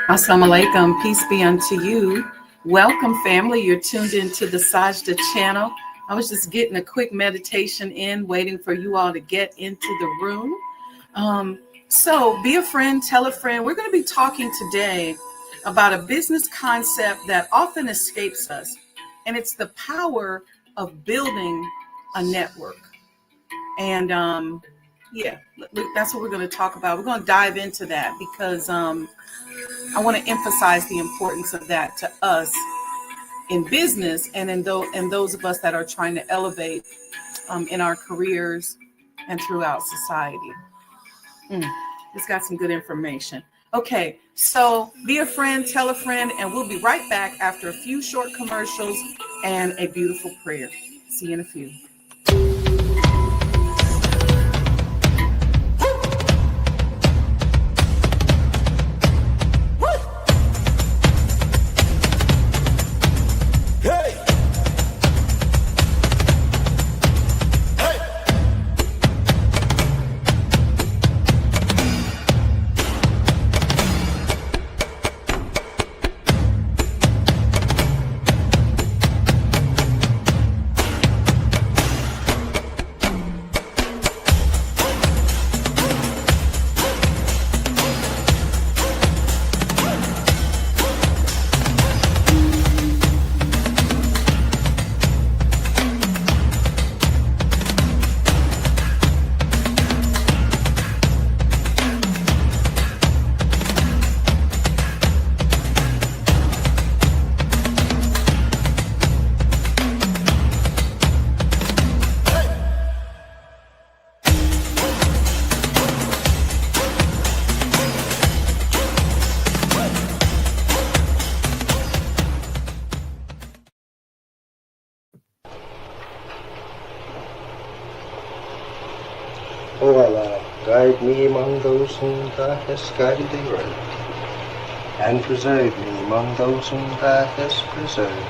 Assalamu alaikum. Peace be unto you. Welcome, family. You're tuned into the Sajdah channel. I was just getting a quick meditation in, waiting for you all to get into the room. So be a friend, tell a friend. We're going to be talking today about a business concept that often escapes us, and it's the power of building a network. And yeah, that's what we're going to talk about. We're going to dive into that because I want to emphasize the importance of that to us in business and in those of us that are trying to elevate in our careers and throughout society. It's got some good information. Okay, so be a friend, tell a friend, and we'll be right back after a few short commercials and a beautiful prayer. See you in a few. O Allah, guide me among those whom Thou hast guided aright, and preserve me among those whom Thou hast preserved,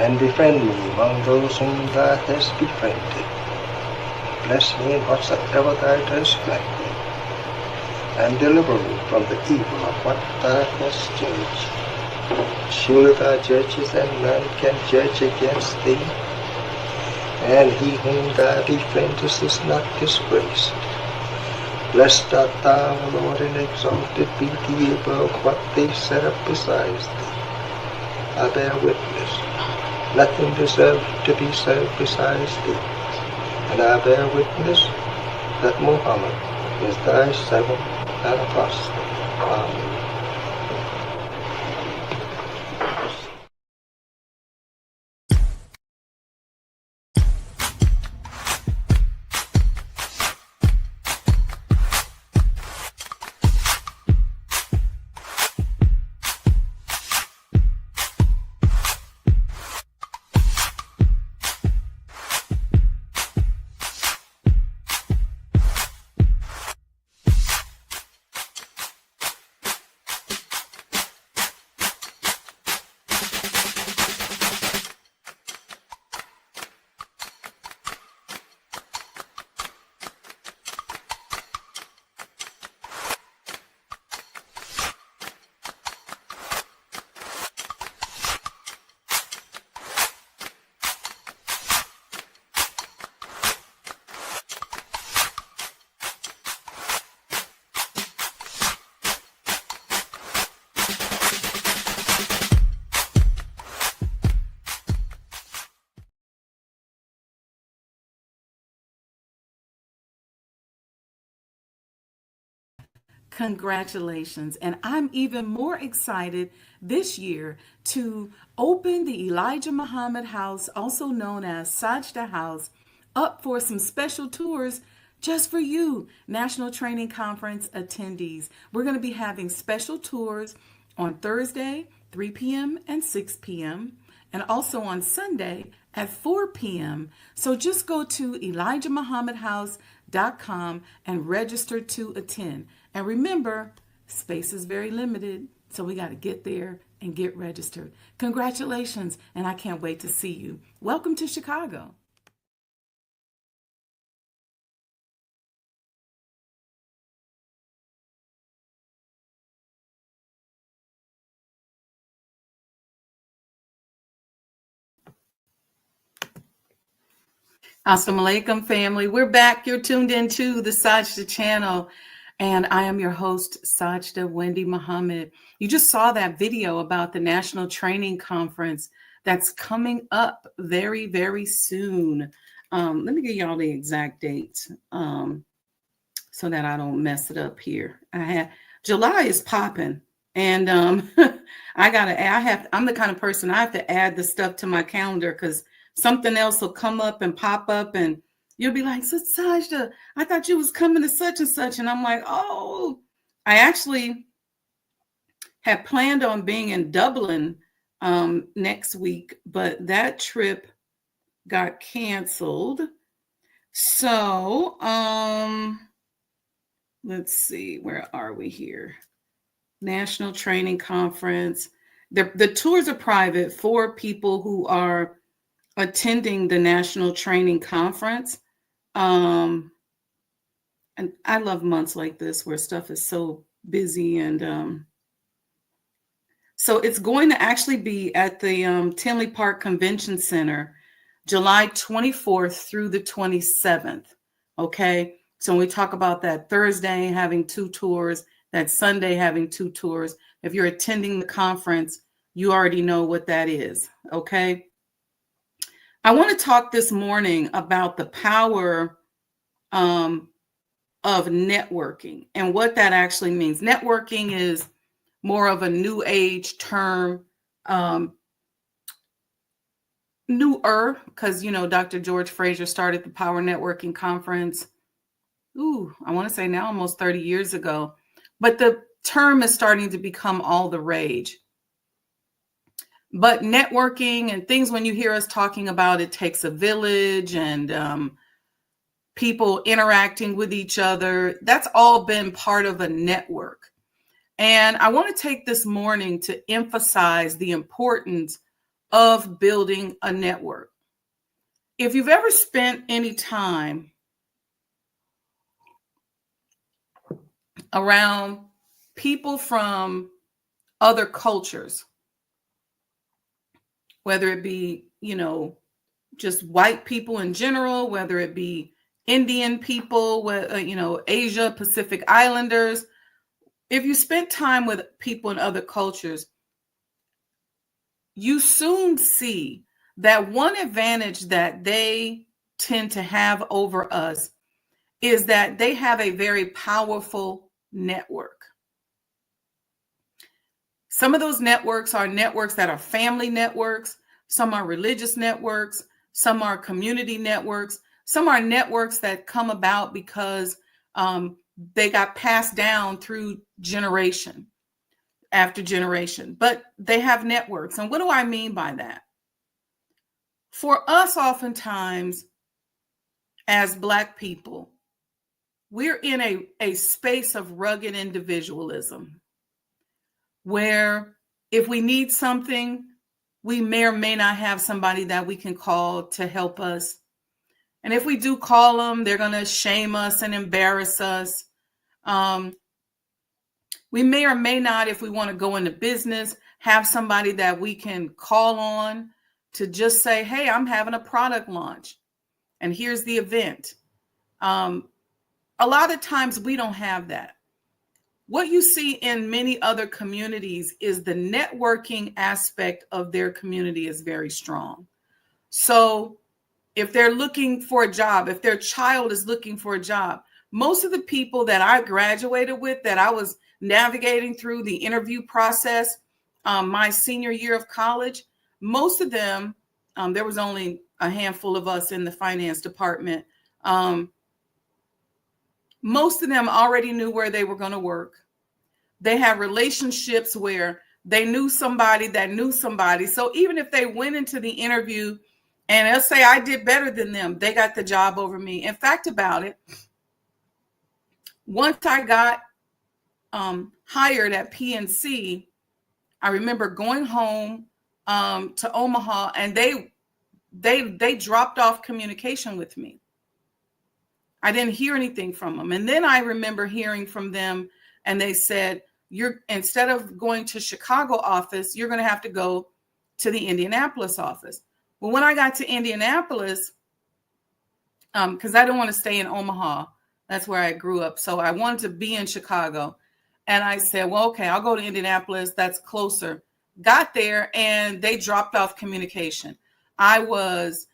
and befriend me among those whom Thou hast befriended. Bless me in whatsoever Thou dost grant me, and deliver me from the evil of what Thou hast judged. Surely Thou judgest, and none can judge against Thee, and he whom Thou befriendest is not disgraced. Blessed art Thou, O Lord, and exalted be Thee above what they set up besides Thee. I bear witness, nothing deserves to be served besides Thee, and I bear witness that Muhammad is Thy servant and apostle. Amen. Congratulations. And I'm even more excited this year to open the Elijah Muhammad House, also known as Sajdah House, up for some special tours just for you, National Training Conference attendees. We're going to be having special tours on Thursday, 3 p.m. and 6 p.m., and also on Sunday at 4 p.m. So just go to ElijahMuhammadHouse.com and register to attend. And remember, space is very limited, so we got to get there and get registered. Congratulations, and I can't wait to see you. Welcome to Chicago. Assalamu alaikum, family. We're back. You're tuned into the Sajdah channel, and I am your host, Sajdah Wendy Muhammad. You just saw that video about the National Training Conference that's coming up very, very soon. Let me give y'all the exact date so that I don't mess it up here. July is popping, and I'm the kind of person I have to add the stuff to my calendar because something else will come up and pop up, and you'll be like, "So Sajdah, I thought you was coming to such and such," and I'm like, "Oh, I actually had planned on being in Dublin next week, but that trip got canceled." So, let's see, where are we here? National Training Conference. The tours are private for people who are attending the National Training Conference. And I love months like this where stuff is so busy. And so it's going to actually be at the Tinley Park Convention Center, July 24th through the 27th. Okay. So when we talk about that Thursday having 2 tours, that Sunday having 2 tours, if you're attending the conference, you already know what that is. Okay. I want to talk this morning about the power of networking and what that actually means. Networking is more of a new age term, newer, because, Dr. George Fraser started the Power Networking Conference. I want to say now almost 30 years ago. But the term is starting to become all the rage. But networking and things, when you hear us talking about it takes a village and people interacting with each other, that's all been part of a network. And I want to take this morning to emphasize the importance of building a network. If you've ever spent any time around people from other cultures, whether it be, just white people in general, whether it be Indian people, Asia, Pacific Islanders, if you spent time with people in other cultures, you soon see that one advantage that they tend to have over us is that they have a very powerful network. Some of those networks are networks that are family networks. Some are religious networks. Some are community networks. Some are networks that come about because they got passed down through generation after generation. But they have networks. And what do I mean by that? For us, oftentimes, as Black people, we're in a space of rugged individualism, where if we need something, we may or may not have somebody that we can call to help us. And if we do call them, they're going to shame us and embarrass us. We may or may not, if we want to go into business, have somebody that we can call on to just say, "Hey, I'm having a product launch, and here's the event." A lot of times we don't have that. What you see in many other communities is the networking aspect of their community is very strong. So if they're looking for a job, if their child is looking for a job, most of the people that I graduated with, that I was navigating through the interview process my senior year of college, most of them, there was only a handful of us in the finance department. Most of them already knew where they were going to work. They had relationships where they knew somebody that knew somebody. So even if they went into the interview and they'll say, "I did better than them," they got the job over me. In fact, about it, once I got hired at PNC, I remember going home to Omaha, and they dropped off communication with me. I didn't hear anything from them. And then I remember hearing from them, and they said, instead of going to Chicago office, you're going to have to go to the Indianapolis office. Well, when I got to Indianapolis, because I didn't want to stay in Omaha. That's where I grew up. So I wanted to be in Chicago. And I said, well, okay, I'll go to Indianapolis. That's closer. Got there and they dropped off communication. I was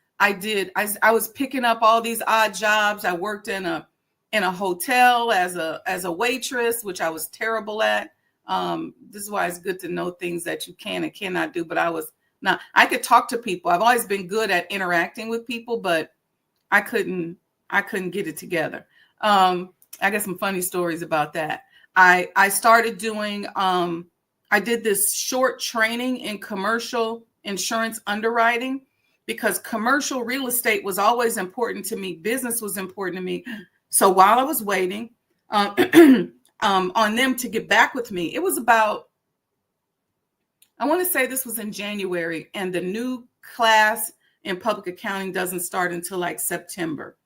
picking up all these odd jobs. I worked in a hotel as a waitress, which I was terrible at. This is why it's good to know things that you can and cannot do. But I could talk to people. I've always been good at interacting with people, but I couldn't get it together. I got some funny stories about that. I started doing, I did this short training in commercial insurance underwriting because commercial real estate was always important to me. Business was important to me. So while I was waiting on them to get back with me, it was about, I want to say this was in January, and the new class in public accounting doesn't start until like September.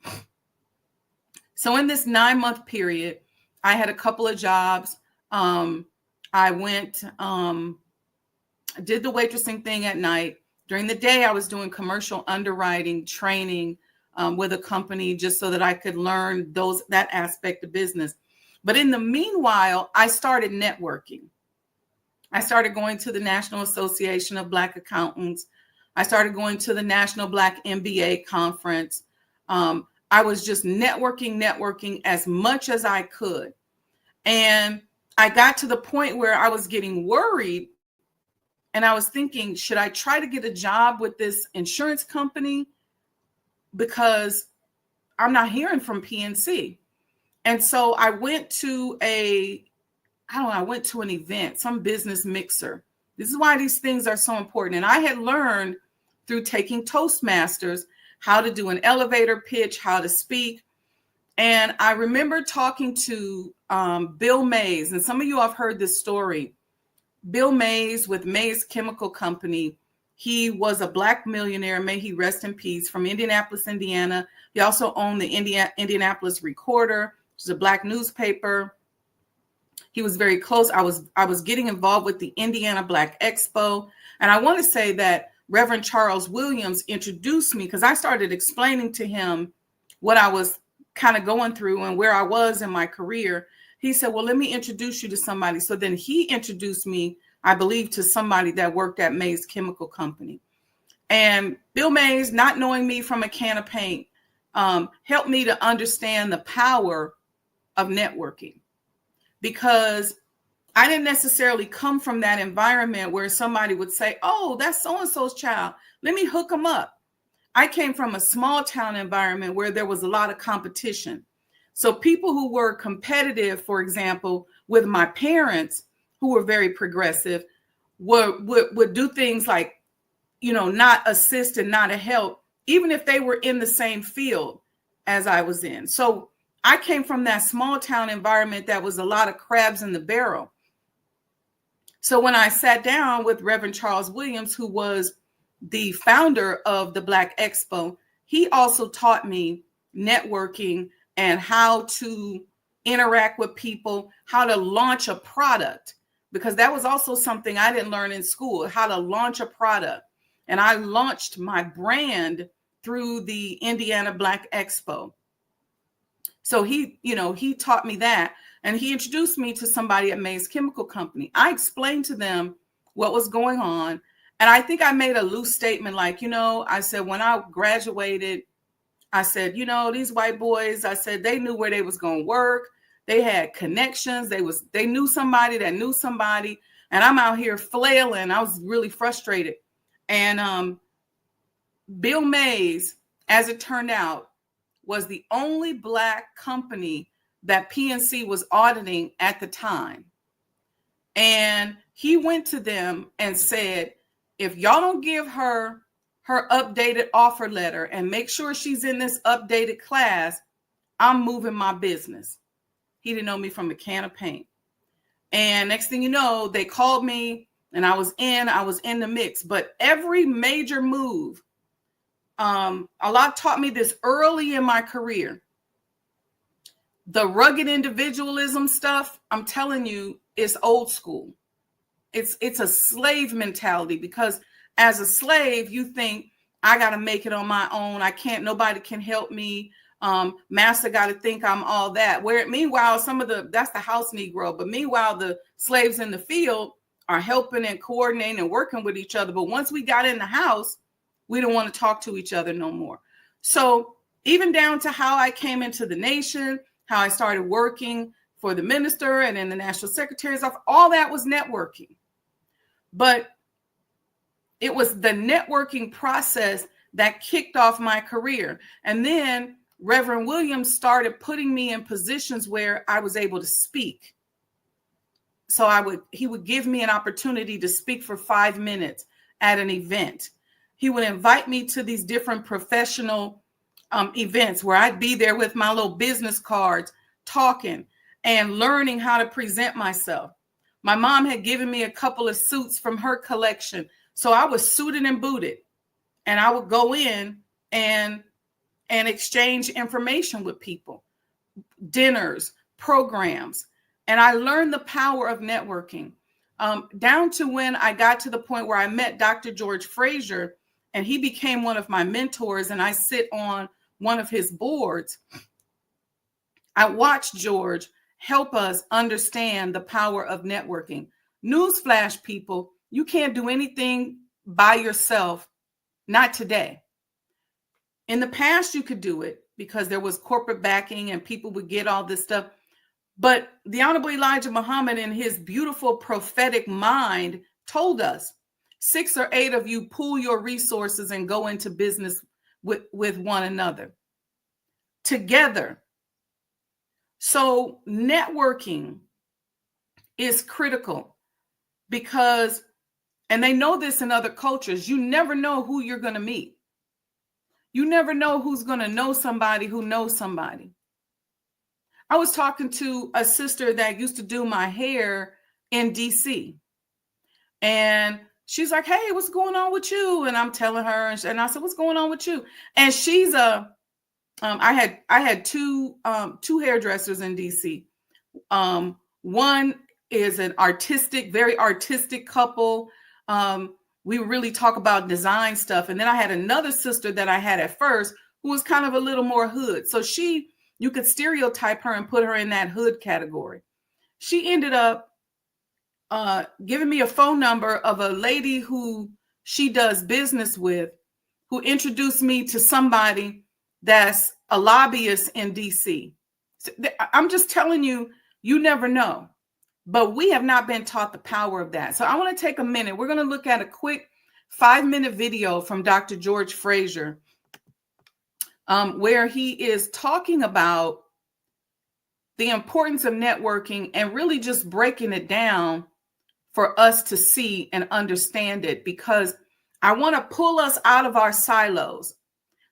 So in this 9-month period, I had a couple of jobs. I went, did the waitressing thing at night. During the day, I was doing commercial underwriting training with a company just so that I could learn that aspect of business. But in the meanwhile, I started networking. I started going to the National Association of Black Accountants. I started going to the National Black MBA Conference. I was just networking as much as I could. And I got to the point where I was getting worried and I was thinking, should I try to get a job with this insurance company? Because I'm not hearing from PNC. And so I went to an event, some business mixer. This is why these things are so important. And I had learned through taking Toastmasters how to do an elevator pitch, how to speak. And I remember talking to Bill Mays, and some of you have heard this story. Bill Mays with Mays Chemical Company. He was a Black millionaire, may he rest in peace, from Indianapolis, Indiana. He also owned the Indianapolis Recorder, which is a Black newspaper. He was very close. I was getting involved with the Indiana Black Expo. And I want to say that Reverend Charles Williams introduced me because I started explaining to him what I was kind of going through and where I was in my career. He said, well, let me introduce you to somebody. So then he introduced me, I believe, to somebody that worked at Mays Chemical Company. And Bill Mays, not knowing me from a can of paint, helped me to understand the power of networking, because I didn't necessarily come from that environment where somebody would say, oh, that's so-and-so's child. Let me hook them up. I came from a small town environment where there was a lot of competition. So people who were competitive, for example, with my parents, who were very progressive, would do things like, not assist and not a help, even if they were in the same field as I was in. So I came from that small town environment that was a lot of crabs in the barrel. So when I sat down with Reverend Charles Williams, who was the founder of the Black Expo, he also taught me networking and how to interact with people, how to launch a product, because that was also something I didn't learn in school, how to launch a product. And I launched my brand through the Indiana Black Expo. So he taught me that, and he introduced me to somebody at Mays Chemical Company. I explained to them what was going on. And I think I made a loose statement like, I said, when I graduated, I said, these white boys, I said, they knew where they was going to work. They had connections. They knew somebody that knew somebody. And I'm out here flailing. I was really frustrated. And Bill Mays, as it turned out, was the only Black company that PNC was auditing at the time. And he went to them and said, if y'all don't give her updated offer letter and make sure she's in this updated class, I'm moving my business. He didn't know me from a can of paint. And next thing you know, they called me and I was in the mix. But every major move, Allah taught me this early in my career. The rugged individualism stuff, I'm telling you, is old school. It's a slave mentality, because as a slave, you think I got to make it on my own. Nobody can help me. Master got to think I'm all that. Where meanwhile, that's the house Negro, but meanwhile, the slaves in the field are helping and coordinating and working with each other. But once we got in the house, we don't want to talk to each other no more. So even down to how I came into the nation, how I started working for the minister and in the national secretary's office, all that was networking. But it was the networking process that kicked off my career. And then Reverend Williams started putting me in positions where I was able to speak. So he would give me an opportunity to speak for 5 minutes at an event. He would invite me to these different professional events where I'd be there with my little business cards, talking and learning how to present myself. My mom had given me a couple of suits from her collection. So I was suited and booted, and I would go in and exchange information with people, dinners, programs. And I learned the power of networking, down to when I got to the point where I met Dr. George Frazier, and he became one of my mentors, and I sit on one of his boards. I watched George help us understand the power of networking. Newsflash, people, you can't do anything by yourself, not today. In the past, you could do it because there was corporate backing and people would get all this stuff. But the Honorable Elijah Muhammad, in his beautiful prophetic mind, told us 6 or 8 of you pool your resources and go into business with one another together. So networking is critical because, and they know this in other cultures, you never know who you're going to meet. You never know who's going to know somebody who knows somebody. I was talking to a sister that used to do my hair in DC, and she's like, "Hey, what's going on with you?" And I'm telling her, and I said, "What's going on with you?" And she's I had two hairdressers in DC. One is an very artistic couple. We really talk about design stuff. And then I had another sister that I had at first who was kind of a little more hood. So you could stereotype her and put her in that hood category. She ended up giving me a phone number of a lady who she does business with, who introduced me to somebody that's a lobbyist in DC. So I'm just telling you, you never know. But we have not been taught the power of that. So I want to take a minute. We're going to look at a quick 5-minute video from Dr. George Frazier, where he is talking about the importance of networking and really just breaking it down for us to see and understand it, because I want to pull us out of our silos.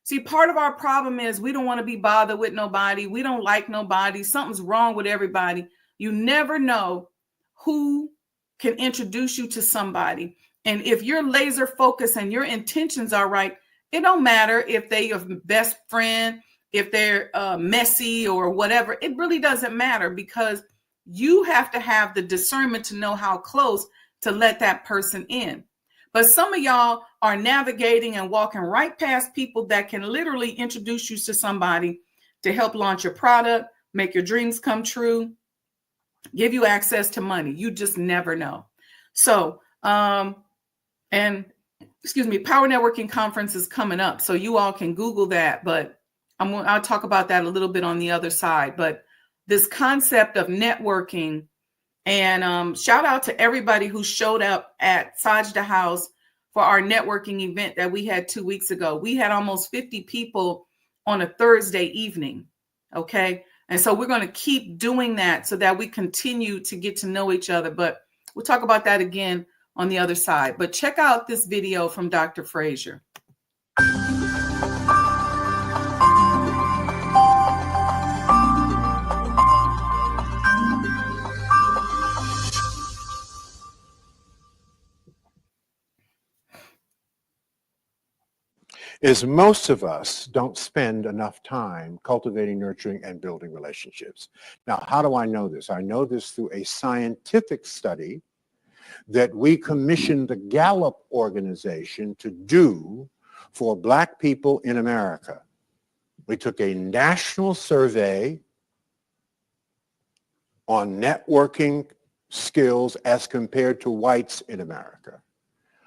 See, part of our problem is we don't want to be bothered with nobody. We don't like nobody. Something's wrong with everybody. You never know who can introduce you to somebody. And if you're laser focused and your intentions are right, it don't matter if they're your best friend, if they're messy or whatever. It really doesn't matter, because you have to have the discernment to know how close to let that person in. But some of y'all are navigating and walking right past people that can literally introduce you to somebody to help launch your product, make your dreams come true, give you access to money. You just never know. So, Power Networking Conference is coming up, so you all can Google that, but I'll talk about that a little bit on the other side. But this concept of networking, and shout out to everybody who showed up at Sajdah House for our networking event that we had 2 weeks ago. We had almost 50 people on a Thursday evening. Okay. And so we're going to keep doing that so that we continue to get to know each other. But we'll talk about that again on the other side. But check out this video from Dr. Frazier. Is most of us don't spend enough time cultivating, nurturing, and building relationships. Now, how do I know this? I know this through a scientific study that we commissioned the Gallup organization to do for Black people in America. We took a national survey on networking skills as compared to whites in America.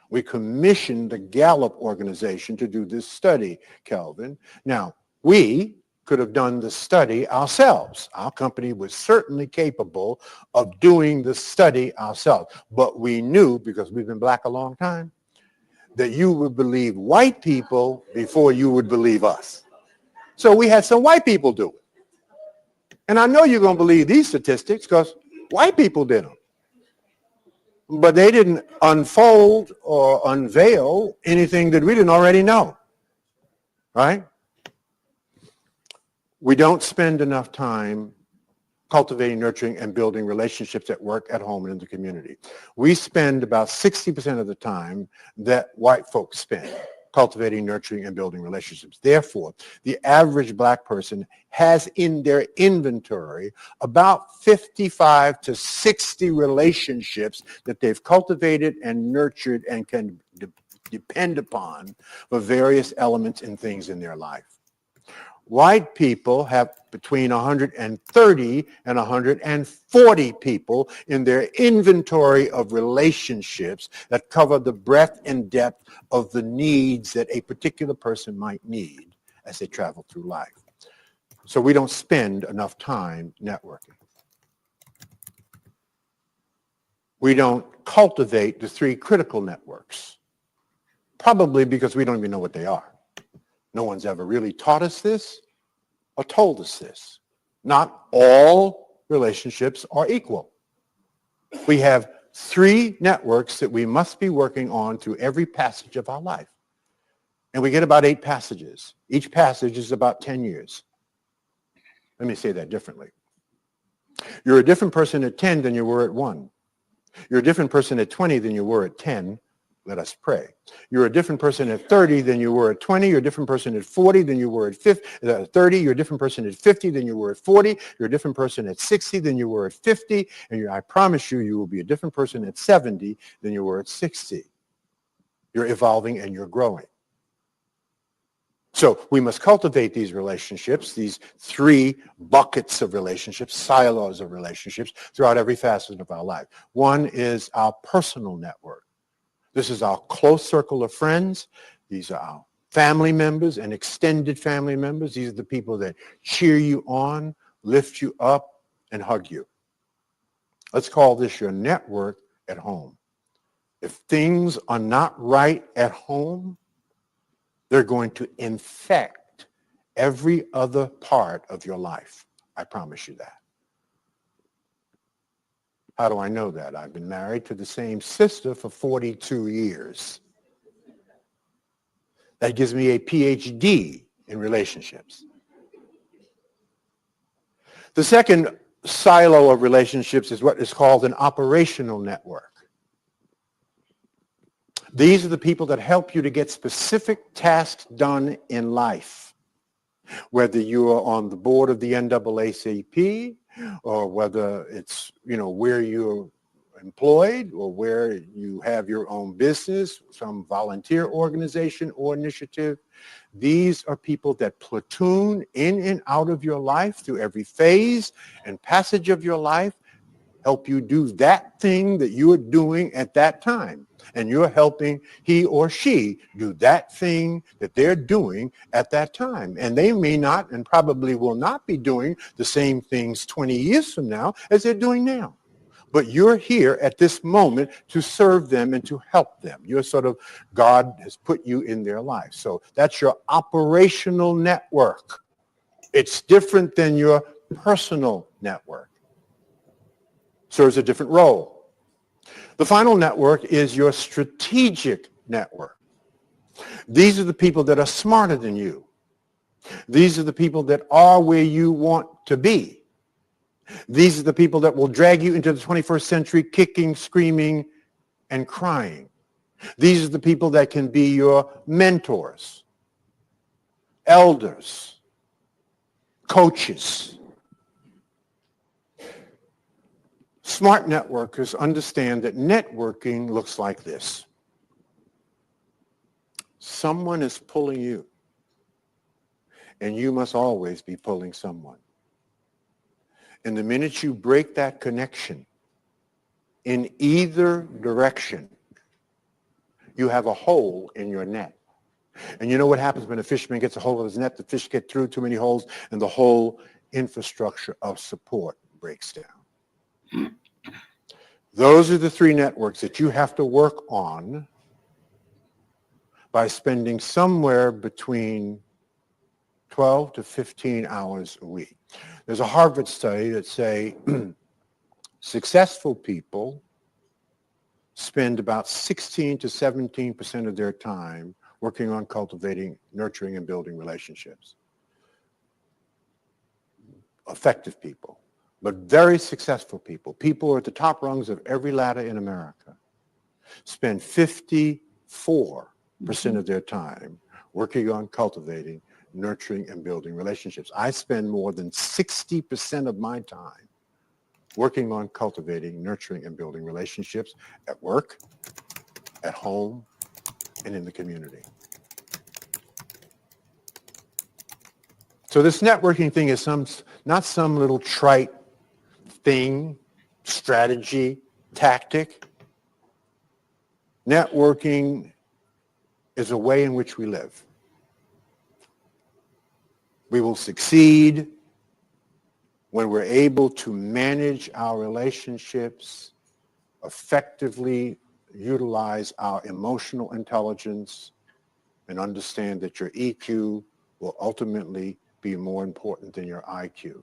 We commissioned the Gallup organization to do this study, Kelvin. Now, we could have done the study ourselves. Our company was certainly capable of doing the study ourselves. But we knew, because we've been black a long time, that you would believe white people before you would believe us. So we had some white people do it. And I know you're going to believe these statistics because white people did them. But they didn't unfold or unveil anything that we didn't already know, right? We don't spend enough time cultivating, nurturing, and building relationships at work, at home, and in the community. We spend about 60% of the time that white folks spend cultivating, nurturing, and building relationships. Therefore, the average black person has in their inventory about 55 to 60 relationships that they've cultivated and nurtured and can depend upon for various elements and things in their life. White people have between 130 and 140 people in their inventory of relationships that cover the breadth and depth of the needs that a particular person might need as they travel through life. So we don't spend enough time networking. We don't cultivate the three critical networks, probably because we don't even know what they are. No one's ever really taught us this or told us this. Not all relationships are equal. We have three networks that we must be working on through every passage of our life. And we get about 8 passages. Each passage is about 10 years. Let me say that differently. You're a different person at 10 than you were at 1. You're a different person at 20 than you were at 10. Let us pray. You're a different person at 30 than you were at 20. You're a different person at 40 than you were at 30. You're a different person at 50 than you were at 40. You're a different person at 60 than you were at 50. And I promise you, you will be a different person at 70 than you were at 60. You're evolving and you're growing. So we must cultivate these relationships, these 3 buckets of relationships, silos of relationships throughout every facet of our life. One is our personal network. This is our close circle of friends. These are our family members and extended family members. These are the people that cheer you on, lift you up, and hug you. Let's call this your network at home. If things are not right at home, they're going to infect every other part of your life. I promise you that. How do I know that? I've been married to the same sister for 42 years. That gives me a PhD in relationships. The second silo of relationships is what is called an operational network. These are the people that help you to get specific tasks done in life. Whether you are on the board of the NAACP, or whether it's, where you're employed or where you have your own business, some volunteer organization or initiative. These are people that platoon in and out of your life through every phase and passage of your life, help you do that thing that you are doing at that time. And you're helping he or she do that thing that they're doing at that time. And they may not and probably will not be doing the same things 20 years from now as they're doing now. But you're here at this moment to serve them and to help them. You're sort of, God has put you in their life. So that's your operational network. It's different than your personal network. Serves a different role. The final network is your strategic network. These are the people that are smarter than you. These are the people that are where you want to be. These are the people that will drag you into the 21st century kicking, screaming, and crying. These are the people that can be your mentors, elders, coaches. Smart networkers understand that networking looks like this. Someone is pulling you. and you must always be pulling someone. And the minute you break that connection in either direction, you have a hole in your net. And you know what happens when a fisherman gets a hold of his net? The fish get through too many holes, and the whole infrastructure of support breaks down. Those are the three networks that you have to work on by spending somewhere between 12 to 15 hours a week. There's a Harvard study that say successful people spend about 16 to 17% of their time working on cultivating, nurturing, and building relationships. Effective people, but very successful people, people who are at the top rungs of every ladder in America, spend 54% of their time working on cultivating, nurturing, and building relationships. I spend more than 60% of my time working on cultivating, nurturing, and building relationships at work, at home, and in the community. So this networking thing is not some little trite thing, strategy, tactic. Networking is a way in which we live. We will succeed when we're able to manage our relationships, effectively utilize our emotional intelligence, and understand that your EQ will ultimately be more important than your IQ.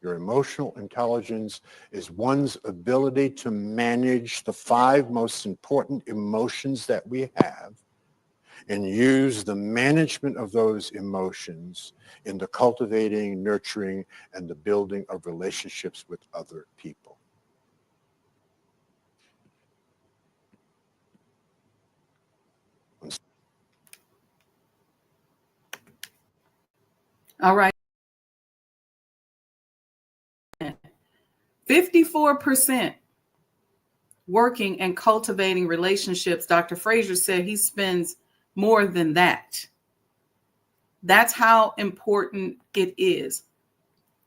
Your emotional intelligence is one's ability to manage the 5 most important emotions that we have and use the management of those emotions in the cultivating, nurturing, and the building of relationships with other people. All right. 54% working and cultivating relationships. Dr. Frazier said he spends more than that. That's how important it is.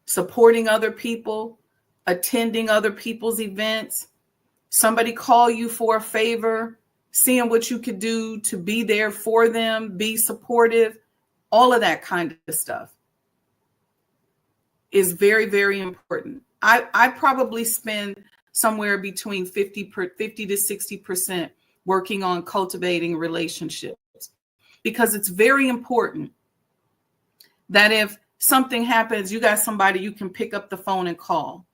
Supporting other people, attending other people's events, somebody call you for a favor, seeing what you could do to be there for them, be supportive, all of that kind of stuff is very, very important. I probably spend somewhere between 50 to 60% working on cultivating relationships, because it's very important that if something happens, you got somebody you can pick up the phone and call.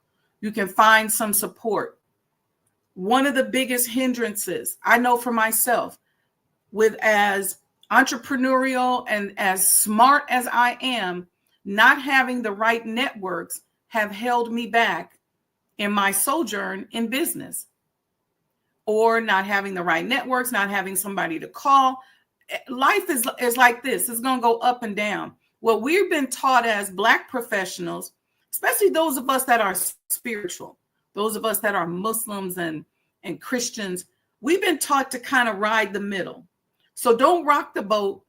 You can find some support. One of the biggest hindrances I know for myself, with as entrepreneurial and as smart as I am, not having the right networks have held me back in my sojourn in business, or not having the right networks, not having somebody to call. Life is like this. It's going to go up and down. What we've been taught as Black professionals, especially those of us that are spiritual, those of us that are Muslims and Christians, we've been taught to kind of ride the middle. So don't rock the boat.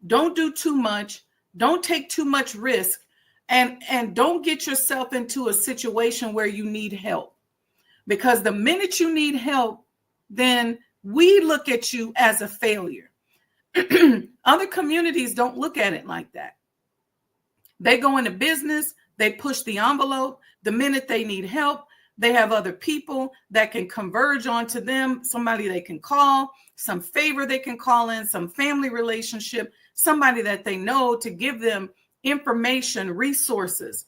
Don't do too much. Don't take too much risk. And don't get yourself into a situation where you need help. Because the minute you need help, then we look at you as a failure. Other communities don't look at it like that. They go into business, they push the envelope. The minute they need help, they have other people that can converge onto them, somebody they can call, some favor they can call in, some family relationship, somebody that they know to give them information, resources.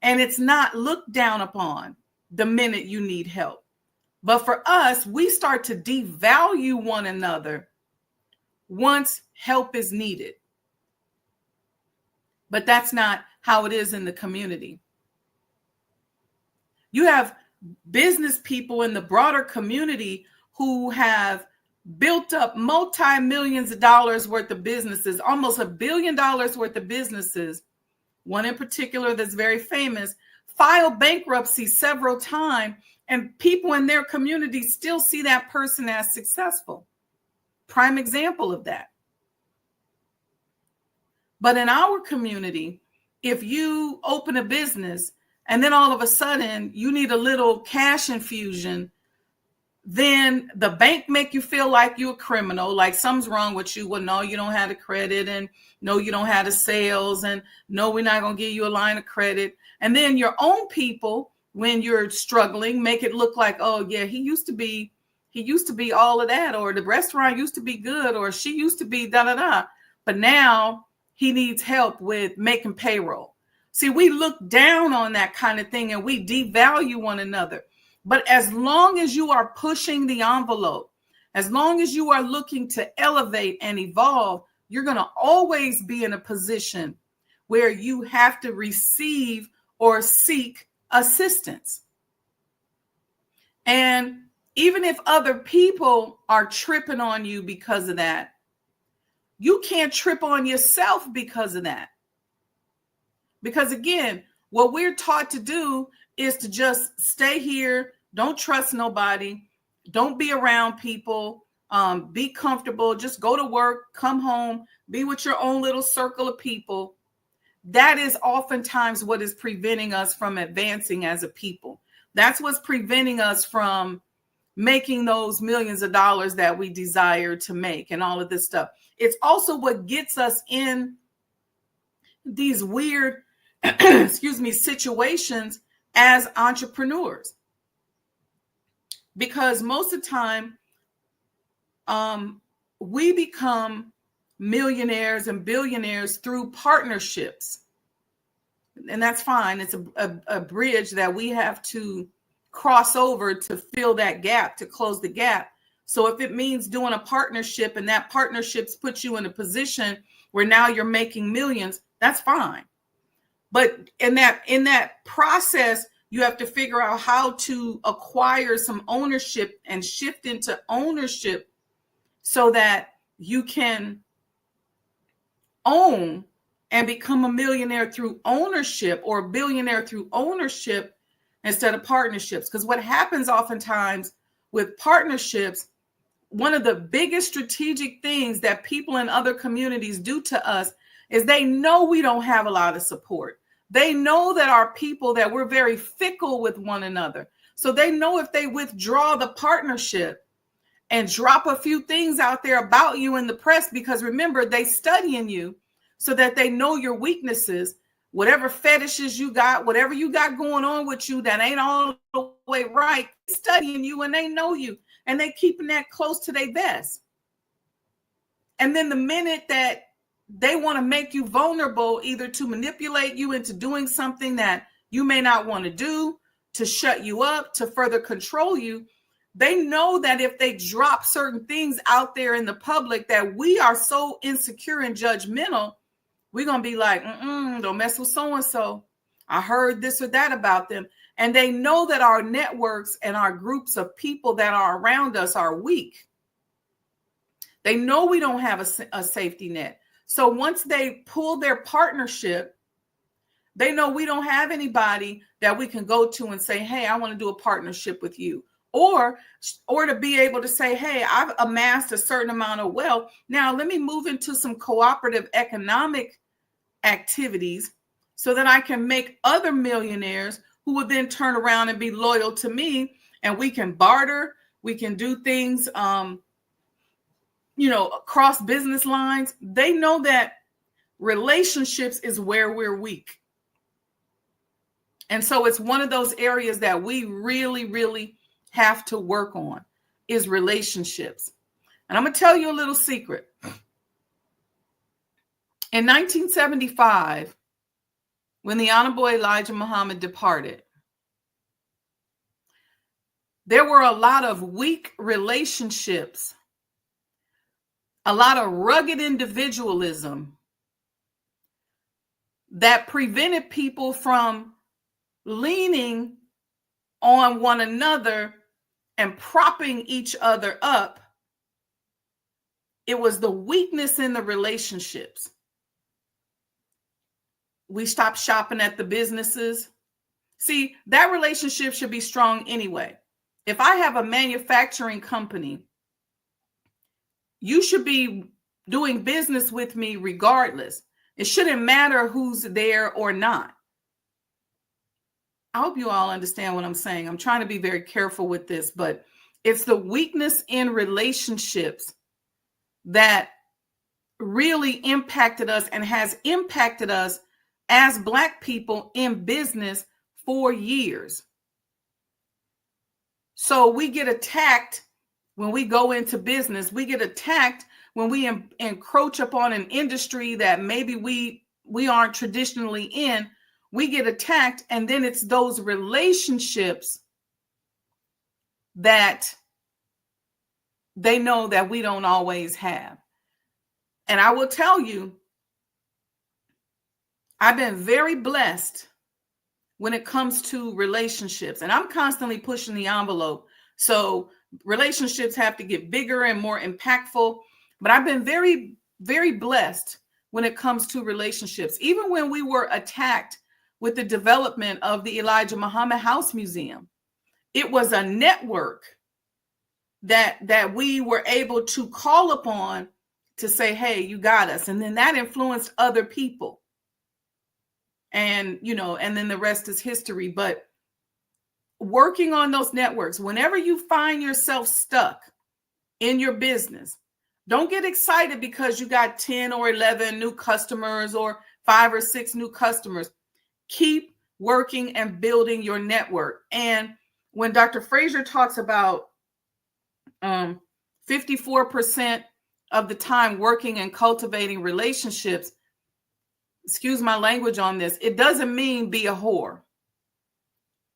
And it's not looked down upon the minute you need help. But for us, we start to devalue one another once help is needed. But that's not how it is in the community. You have business people in the broader community who have built up multi-millions of dollars worth of businesses, almost $1 billion worth of businesses. One in particular that's very famous, filed bankruptcy several times, and people in their community still see that person as successful. Prime example of that. But in our community, if you open a business and then all of a sudden you need a little cash infusion, then the bank make you feel like you're a criminal, like something's wrong with you. Well, no, you don't have the credit, and no, you don't have the sales, and no, we're not going to give you a line of credit. And then your own people, when you're struggling, make it look like, oh yeah, he used to be all of that, or the restaurant used to be good, or she used to be da da da. But now he needs help with making payroll. See, we look down on that kind of thing and we devalue one another. But as long as you are pushing the envelope, as long as you are looking to elevate and evolve, you're going to always be in a position where you have to receive or seek assistance. And even if other people are tripping on you because of that, you can't trip on yourself because of that. Because again, what we're taught to do is to just stay here, don't trust nobody, don't be around people, be comfortable, just go to work, come home, be with your own little circle of people. That is oftentimes what is preventing us from advancing as a people. That's what's preventing us from making those millions of dollars that we desire to make and all of this stuff. It's also what gets us in these weird, situations as entrepreneurs. Because most of the time, we become millionaires and billionaires through partnerships. And that's fine. It's a bridge that we have to cross over to fill that gap, to close the gap. So if it means doing a partnership and that partnerships puts you in a position where now you're making millions, that's fine. But in that process, you have to figure out how to acquire some ownership and shift into ownership so that you can own and become a millionaire through ownership, or a billionaire through ownership instead of partnerships. Because what happens oftentimes with partnerships, one of the biggest strategic things that people in other communities do to us is they know we don't have a lot of support. They know that our people, that we're very fickle with one another. So they know if they withdraw the partnership and drop a few things out there about you in the press, because remember, they studying you so that they know your weaknesses, whatever fetishes you got, whatever you got going on with you that ain't all the way right, studying you, and they know you, and they keeping that close to their vest. And then the minute that they want to make you vulnerable, either to manipulate you into doing something that you may not want to do, to shut you up, to further control you, they know that if they drop certain things out there in the public that we are so insecure and judgmental, we're going to be like, don't mess with so-and-so. I heard this or that about them. And they know that our networks and our groups of people that are around us are weak. They know we don't have a safety net. So once they pull their partnership, they know we don't have anybody that we can go to and say, hey, I want to do a partnership with you. Or to be able to say, hey, I've amassed a certain amount of wealth. Now let me move into some cooperative economic activities so that I can make other millionaires who will then turn around and be loyal to me, and we can barter. We can do things, across business lines. They know that relationships is where we're weak. And so it's one of those areas that we really, really have to work on, is relationships. And I'm going to tell you a little secret. In 1975, when the Honorable Elijah Muhammad departed, there were a lot of weak relationships, a lot of rugged individualism that prevented people from leaning on one another and propping each other up. It was the weakness in the relationships. We stopped shopping at the businesses. See, that relationship should be strong anyway. If I have a manufacturing company, you should be doing business with me regardless. It shouldn't matter who's there or not. I hope you all understand what I'm saying. I'm trying to be very careful with this, but it's the weakness in relationships that really impacted us and has impacted us as Black people in business for years. So we get attacked when we go into business. We get attacked when we encroach upon an industry that maybe we aren't traditionally in. We get attacked, and then it's those relationships that they know that we don't always have. And I will tell you, I've been very blessed when it comes to relationships, and I'm constantly pushing the envelope. So relationships have to get bigger and more impactful, but I've been very, very blessed when it comes to relationships. Even when we were attacked with the development of the Elijah Muhammad House Museum, it was a network that we were able to call upon to say, hey, you got us. And then that influenced other people. And, and then the rest is history. But working on those networks, whenever you find yourself stuck in your business, don't get excited because you got 10 or 11 new customers or 5 or 6 new customers. Keep working and building your network. And when Dr. Frazier talks about 54% of the time working and cultivating relationships, excuse my language on this, it doesn't mean be a whore.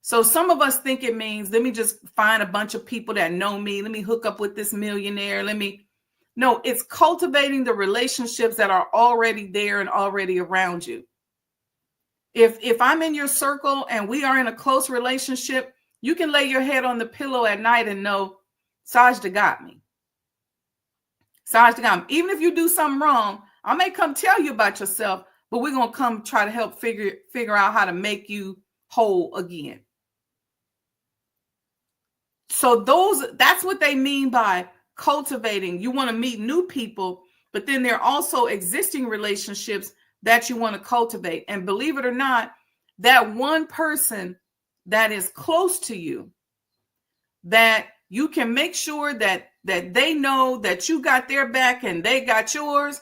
So some of us think it means, let me just find a bunch of people that know me. Let me hook up with this millionaire. No, it's cultivating the relationships that are already there and already around you. If I'm in your circle and we are in a close relationship, you can lay your head on the pillow at night and know Sajdah got me. Sajdah got me. Even if you do something wrong, I may come tell you about yourself, but we're going to come try to help figure out how to make you whole again. So that's what they mean by cultivating. You want to meet new people, but then there are also existing relationships that you want to cultivate. And believe it or not, that one person that is close to you, that you can make sure that they know that you got their back and they got yours,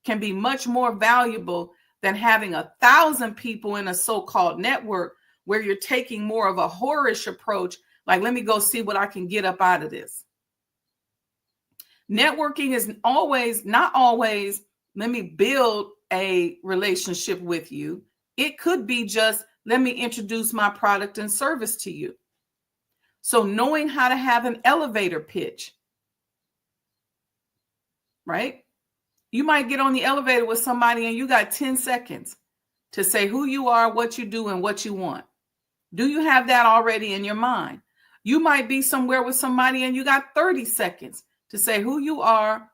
can be much more valuable than having 1,000 people in a so-called network where you're taking more of a whorish approach. Like, let me go see what I can get up out of this. Networking is not always, let me build a relationship with you. It could be just, let me introduce my product and service to you. So knowing how to have an elevator pitch, right? You might get on the elevator with somebody and you got 10 seconds to say who you are, what you do, and what you want. Do you have that already in your mind? You might be somewhere with somebody and you got 30 seconds to say who you are,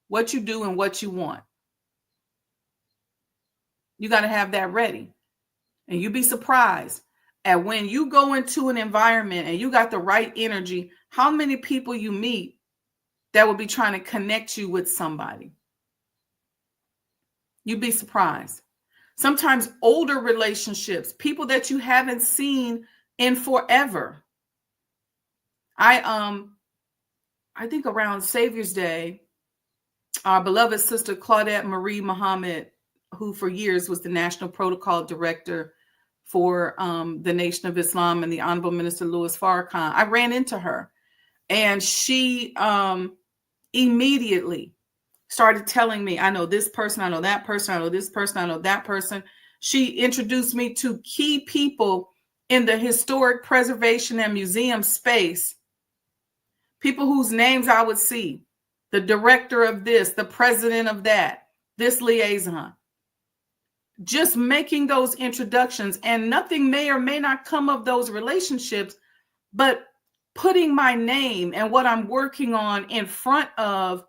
what you do, and what you want. You got to have that ready. And you'd be surprised at when you go into an environment and you got the right energy, how many people you meet that will be trying to connect you with somebody. You'd be surprised. Sometimes older relationships, people that you haven't seen in forever. I think around Savior's Day, our beloved sister Claudette Marie Muhammad, who for years was the National Protocol Director for the Nation of Islam and the Honorable Minister Louis Farrakhan, I ran into her and she immediately started telling me, I know this person, I know that person, I know this person, I know that person. She introduced me to key people in the historic preservation and museum space, people whose names I would see, the director of this, the president of that, this liaison. Just making those introductions, and nothing may or may not come of those relationships, but putting my name and what I'm working on in front of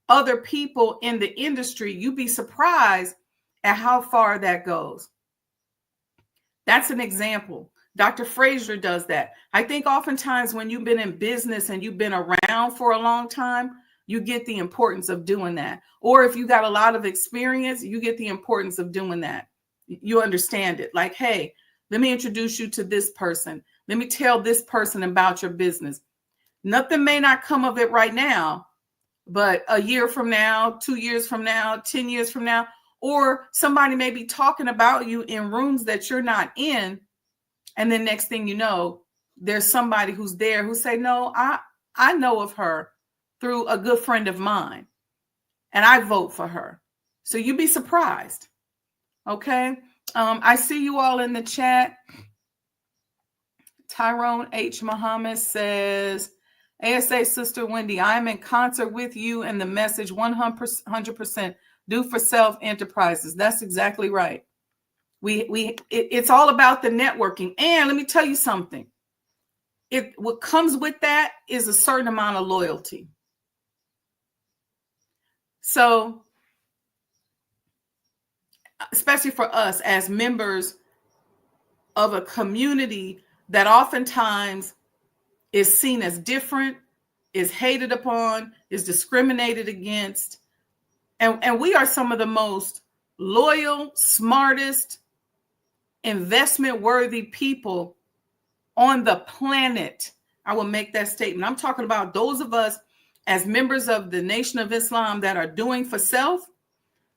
other people in the industry, you'd be surprised at how far that goes. That's an example. Dr. Frazier does that. I think oftentimes when you've been in business and you've been around for a long time, you get the importance of doing that. Or if you got a lot of experience, you get the importance of doing that. You understand it. Like, hey, let me introduce you to this person. Let me tell this person about your business. Nothing may not come of it right now, but a year from now, 2 years from now, 10 years from now, or somebody may be talking about you in rooms that you're not in. And then next thing you know, there's somebody who's there who say, no, I know of her through a good friend of mine, and I vote for her. So you'd be surprised. Okay. I see you all in the chat. Tyrone H. Muhammad says, ASA Sister Wendy, I am in concert with you and the message 100% do for self enterprises. That's exactly right. It's all about the networking. And let me tell you something. What comes with that is a certain amount of loyalty. So, especially for us as members of a community that oftentimes is seen as different, is hated upon, is discriminated against. And we are some of the most loyal, smartest, investment-worthy people on the planet. I will make that statement. I'm talking about those of us as members of the Nation of Islam that are doing for self.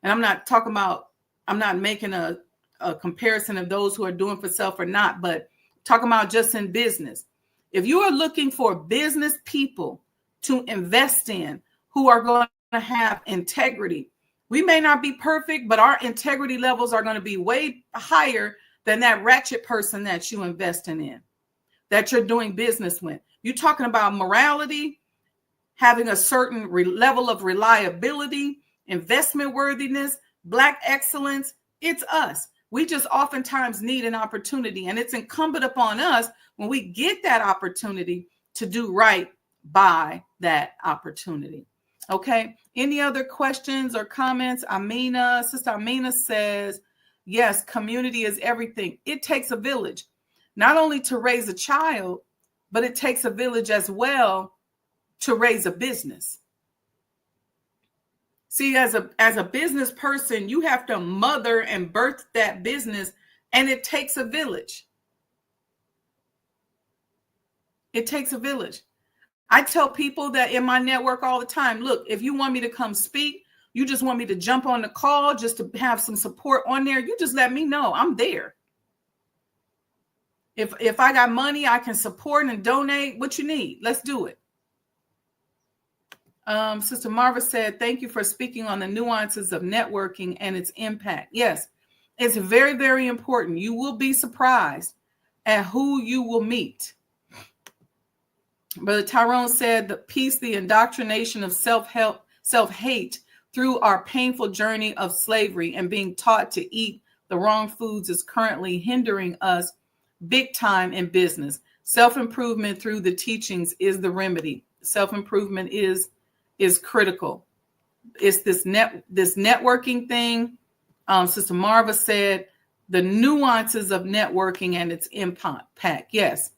And I'm not making a comparison of those who are doing for self or not, but talking about just in business. If you are looking for business people to invest in who are going to have integrity, we may not be perfect, but our integrity levels are going to be way higher than that ratchet person that you investing in, that you're doing business with. You're talking about morality, having a certain level of reliability, investment worthiness, Black excellence. It's us. We just oftentimes need an opportunity, and it's incumbent upon us when we get that opportunity to do right by that opportunity. Okay. Any other questions or comments? Sister Amina says, yes, community is everything. It takes a village, not only to raise a child, but it takes a village as well to raise a business. See, as a business person, you have to mother and birth that business, and it takes a village. It takes a village. I tell people that in my network all the time, look, if you want me to come speak, you just want me to jump on the call just to have some support on there, you just let me know. I'm there. If I got money, I can support and donate. What you need, let's do it. Sister Marva said, thank you for speaking on the nuances of networking and its impact. Yes, it's very, very important. You will be surprised at who you will meet. Brother Tyrone said, the peace, the indoctrination of self-help, self-hate through our painful journey of slavery and being taught to eat the wrong foods is currently hindering us big time in business. Self-improvement through the teachings is the remedy. Self-improvement is critical. It's this networking thing. Sister Marva said the nuances of networking and its impact. Yes,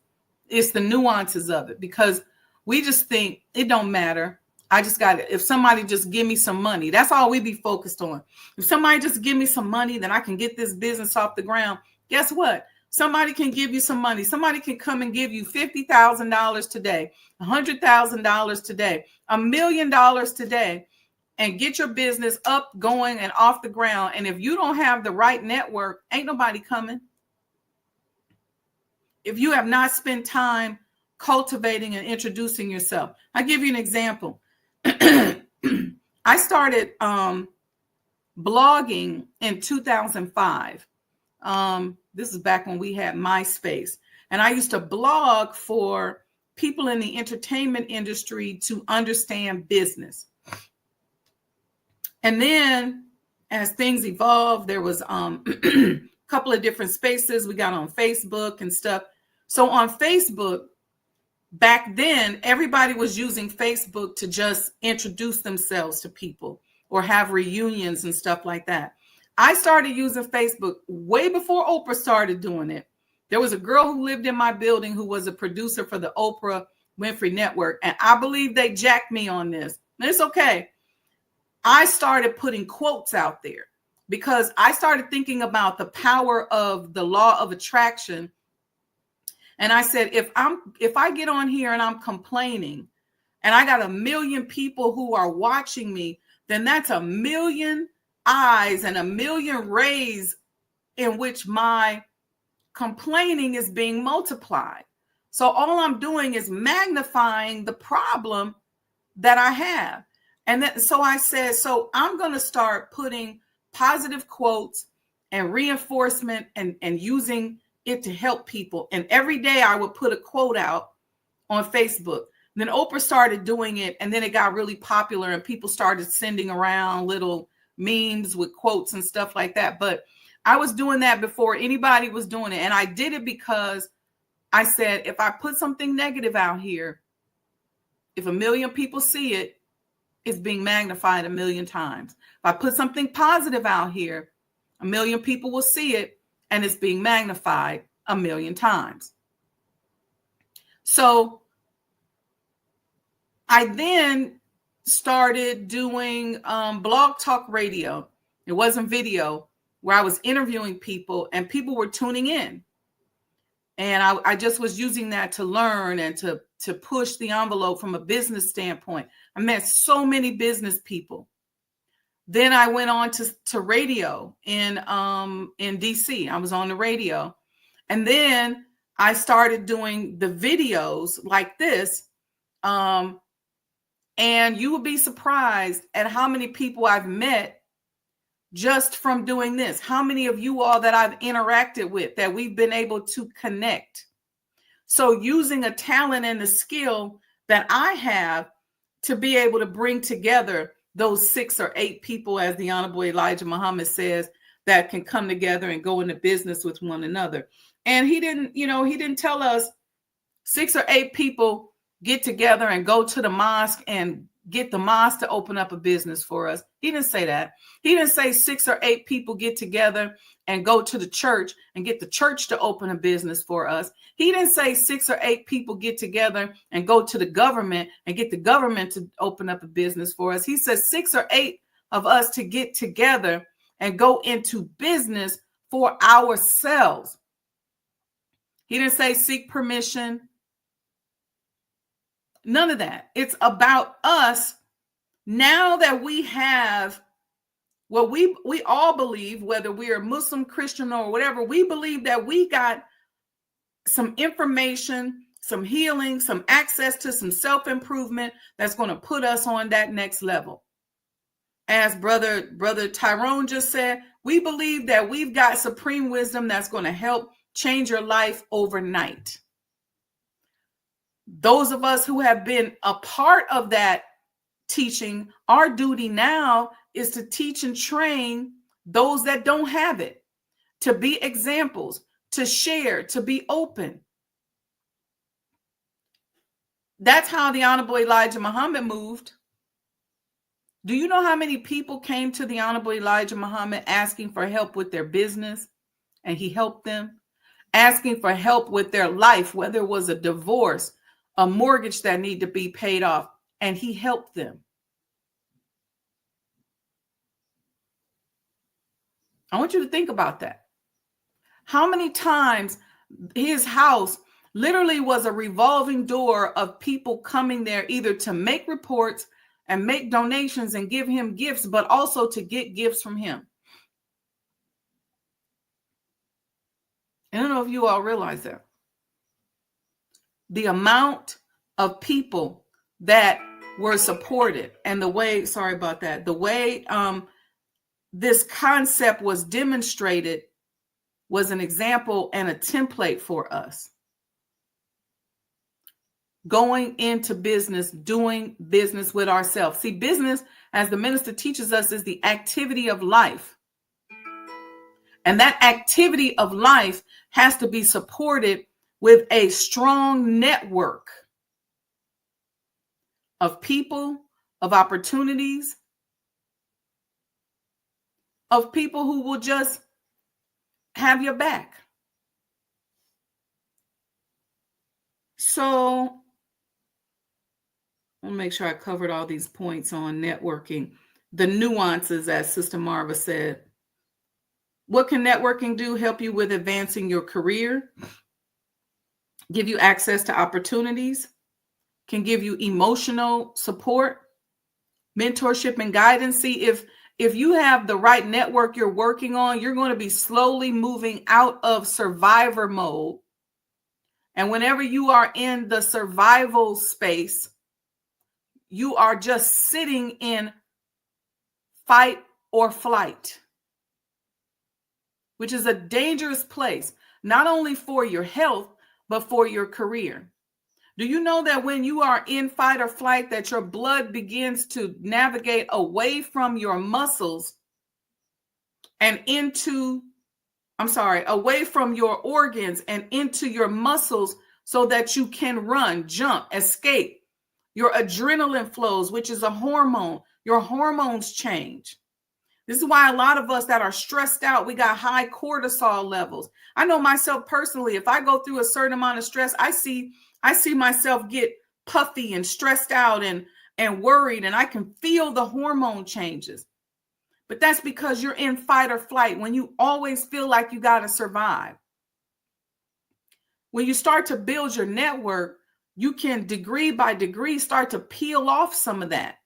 it's the nuances of it, because we just think it don't matter. I just got it. If somebody just give me some money, that's all we be focused on. If somebody just give me some money, then I can get this business off the ground. Guess what? Somebody can give you some money. Somebody can come and give you $50,000 today, $100,000 today, $1 million today, and get your business up, going, and off the ground. And if you don't have the right network, ain't nobody coming. If you have not spent time cultivating and introducing yourself. I'll give you an example. I started blogging in 2005. This is back when we had MySpace. And I used to blog for people in the entertainment industry to understand business. And then as things evolved, there was a couple of different spaces. We got on Facebook and stuff. So on Facebook, back then, everybody was using Facebook to just introduce themselves to people or have reunions and stuff like that. I started using Facebook way before Oprah started doing it. There was a girl who lived in my building who was a producer for the Oprah Winfrey Network. And I believe they jacked me on this. It's okay. I started putting quotes out there because I started thinking about the power of the law of attraction. And I said, if I get on here and I'm complaining and I got 1 million people who are watching me, then that's 1 million eyes and 1 million rays in which my complaining is being multiplied. So all I'm doing is magnifying the problem that I have. And then, so I said, so I'm going to start putting positive quotes and reinforcement and using it to help people. And every day I would put a quote out on Facebook. And then Oprah started doing it, and then it got really popular and people started sending around little memes with quotes and stuff like that. But I was doing that before anybody was doing it. And I did it because I said, if I put something negative out here, if 1 million people see it, it's being magnified 1 million times. If I put something positive out here, 1 million people will see it and it's being magnified 1 million times. So I then started doing blog talk radio. It wasn't video, where I was interviewing people and people were tuning in. And I just was using that to learn and to push the envelope from a business standpoint. I met so many business people. Then I went on to radio in DC. I was on the radio. And then I started doing the videos like this. And you will be surprised at how many people I've met just from doing this. How many of you all that I've interacted with, that we've been able to connect. So using a talent and a skill that I have to be able to bring together those 6 or 8 people, as the Honorable Elijah Muhammad says, that can come together and go into business with one another. And he didn't tell us 6 or 8 people get together and go to the mosque and get the mosque to open up a business for us. He didn't say that. He didn't say 6 or 8 people get together and go to the church and get the church to open a business for us. He didn't say 6 or 8 people get together and go to the government and get the government to open up a business for us. He says 6 or 8 of us to get together and go into business for ourselves. He didn't say seek permission. None of that. It's about us. Now that we have what we all believe, whether we are Muslim, Christian, or whatever, we believe that we got some information, some healing, some access to some self-improvement that's going to put us on that next level. As brother Tyrone just said, we believe that we've got supreme wisdom that's going to help change your life overnight. Those of us who have been a part of that teaching, our duty now is to teach and train those that don't have it, to be examples, to share, to be open. That's how the Honorable Elijah Muhammad moved. Do you know how many people came to the Honorable Elijah Muhammad asking for help with their business, and he helped them? Asking for help with their life, whether it was a divorce, a mortgage that needed to be paid off, and he helped them. I want you to think about that. How many times his house literally was a revolving door of people coming there either to make reports and make donations and give him gifts, but also to get gifts from him. I don't know if you all realize that. The amount of people that were supported and the way, sorry about that, the way this concept was demonstrated was an example and a template for us. Going into business, doing business with ourselves. See, business, as the minister teaches us, is the activity of life. And that activity of life has to be supported with a strong network of people, of opportunities, of people who will just have your back. So I'll make sure I covered all these points on networking. The nuances, as Sister Marva said. What can networking do? Help you with advancing your career, give you access to opportunities, can give you emotional support, mentorship and guidance. See, if you have the right network you're working on, you're going to be slowly moving out of survivor mode. And whenever you are in the survival space, you are just sitting in fight or flight, which is a dangerous place, not only for your health, but for your career. Do you know that when you are in fight or flight, that your blood begins to navigate away from your muscles and away from your organs and into your muscles so that you can run, jump, escape. Your adrenaline flows, which is a hormone. Your hormones change. This is why a lot of us that are stressed out, we got high cortisol levels. I know myself personally, if I go through a certain amount of stress, I see myself get puffy and stressed out and worried, and I can feel the hormone changes. But that's because you're in fight or flight when you always feel like you got to survive. When you start to build your network, you can degree by degree start to peel off some of that.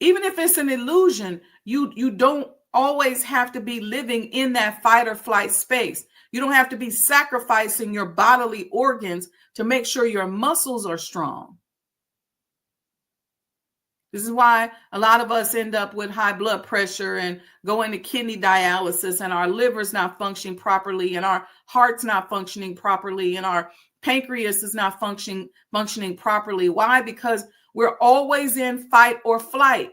Even if it's an illusion, you don't always have to be living in that fight or flight space. You don't have to be sacrificing your bodily organs to make sure your muscles are strong. This is why a lot of us end up with high blood pressure and go into kidney dialysis, and our liver's not functioning properly, and our heart's not functioning properly, and our pancreas is not functioning properly. Why? Because we're always in fight or flight,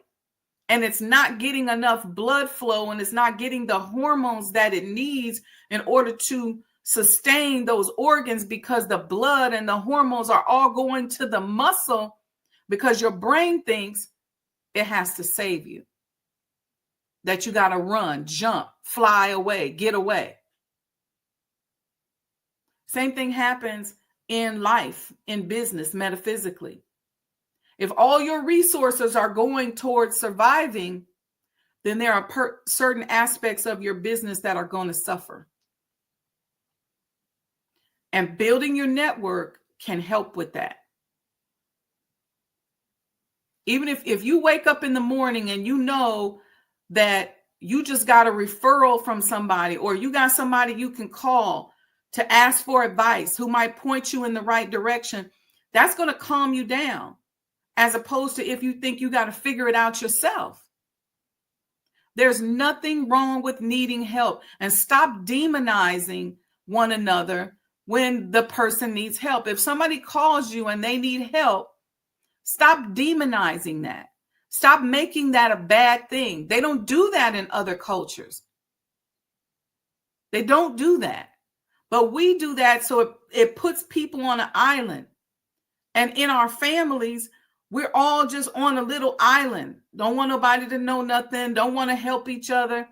and it's not getting enough blood flow, and it's not getting the hormones that it needs in order to sustain those organs, because the blood and the hormones are all going to the muscle because your brain thinks it has to save you, that you got to run, jump, fly away, get away. Same thing happens in life, in business, metaphysically. If all your resources are going towards surviving, then there are certain aspects of your business that are going to suffer. And building your network can help with that. Even if you wake up in the morning and you know that you just got a referral from somebody, or you got somebody you can call to ask for advice who might point you in the right direction, that's going to calm you down, as opposed to if you think you got to figure it out yourself. There's nothing wrong with needing help, and stop demonizing one another when the person needs help. If somebody calls you and they need help, stop demonizing that. Stop making that a bad thing. They don't do that in other cultures. They don't do that. But we do that, so it puts people on an island. And in our families, we're all just on a little island. Don't want nobody to know nothing. Don't want to help each other.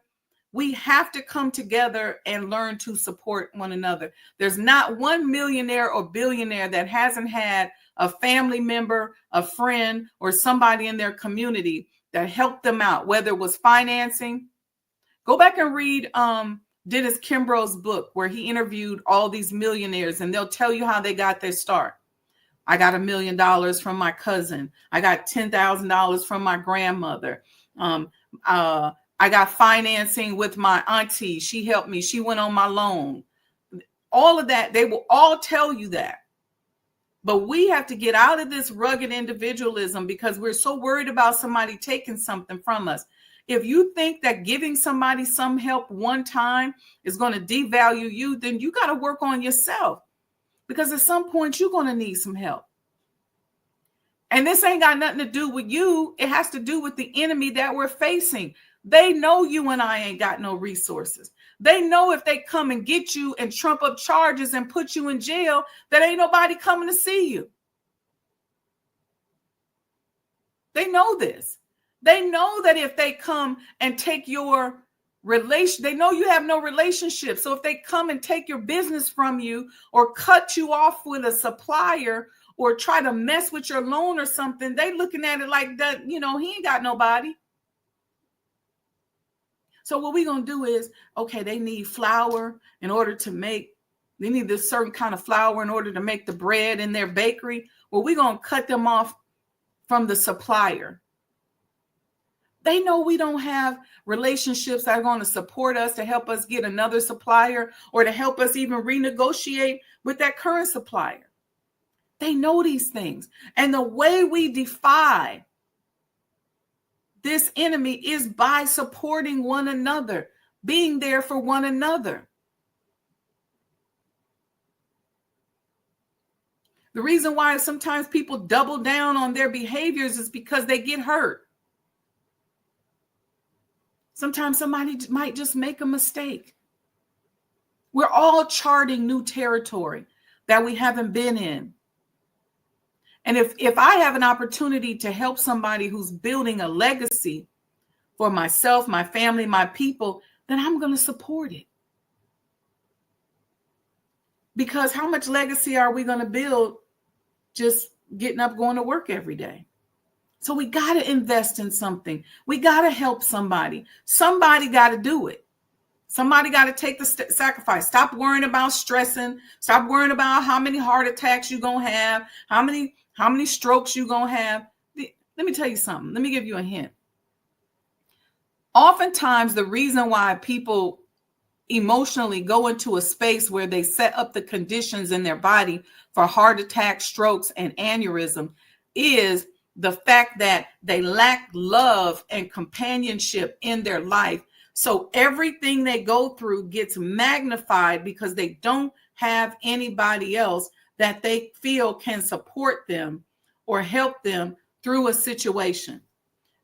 We have to come together and learn to support one another. There's not one millionaire or billionaire that hasn't had a family member, a friend, or somebody in their community that helped them out, whether it was financing. Go back and read Dennis Kimbrough's book, where he interviewed all these millionaires, and they'll tell you how they got their start. I got $1 million from my cousin. I got $10,000 from my grandmother. I got financing with my auntie. She helped me. She went on my loan. All of that, they will all tell you that. But we have to get out of this rugged individualism because we're so worried about somebody taking something from us. If you think that giving somebody some help one time is going to devalue you, then you got to work on yourself, because at some point you're going to need some help. And this ain't got nothing to do with you. It has to do with the enemy that we're facing. They know you and I ain't got no resources. They know if they come and get you and trump up charges and put you in jail, that ain't nobody coming to see you. They know this. They know that if they come and take your They know you have no relationship. So if they come and take your business from you or cut you off with a supplier or try to mess with your loan or something, they looking at it like that, he ain't got nobody. So what we're going to do is, okay, they need flour in order to make, they need this certain kind of flour in order to make the bread in their bakery. Well, we're going to cut them off from the supplier. They know we don't have relationships that are going to support us to help us get another supplier or to help us even renegotiate with that current supplier. They know these things. And the way we defy this enemy is by supporting one another, being there for one another. The reason why sometimes people double down on their behaviors is because they get hurt. Sometimes somebody might just make a mistake. We're all charting new territory that we haven't been in. And if I have an opportunity to help somebody who's building a legacy for myself, my family, my people, then I'm going to support it. Because how much legacy are we going to build just getting up, going to work every day? So we got to invest in something. We got to help somebody. Somebody got to do it. Somebody got to take the sacrifice. Stop worrying about stressing. Stop worrying about how many heart attacks you're going to have, how many strokes you're going to have. Let me tell you something. Let me give you a hint. Oftentimes, the reason why people emotionally go into a space where they set up the conditions in their body for heart attacks, strokes, and aneurysm is the fact that they lack love and companionship in their life. So everything they go through gets magnified because they don't have anybody else that they feel can support them or help them through a situation.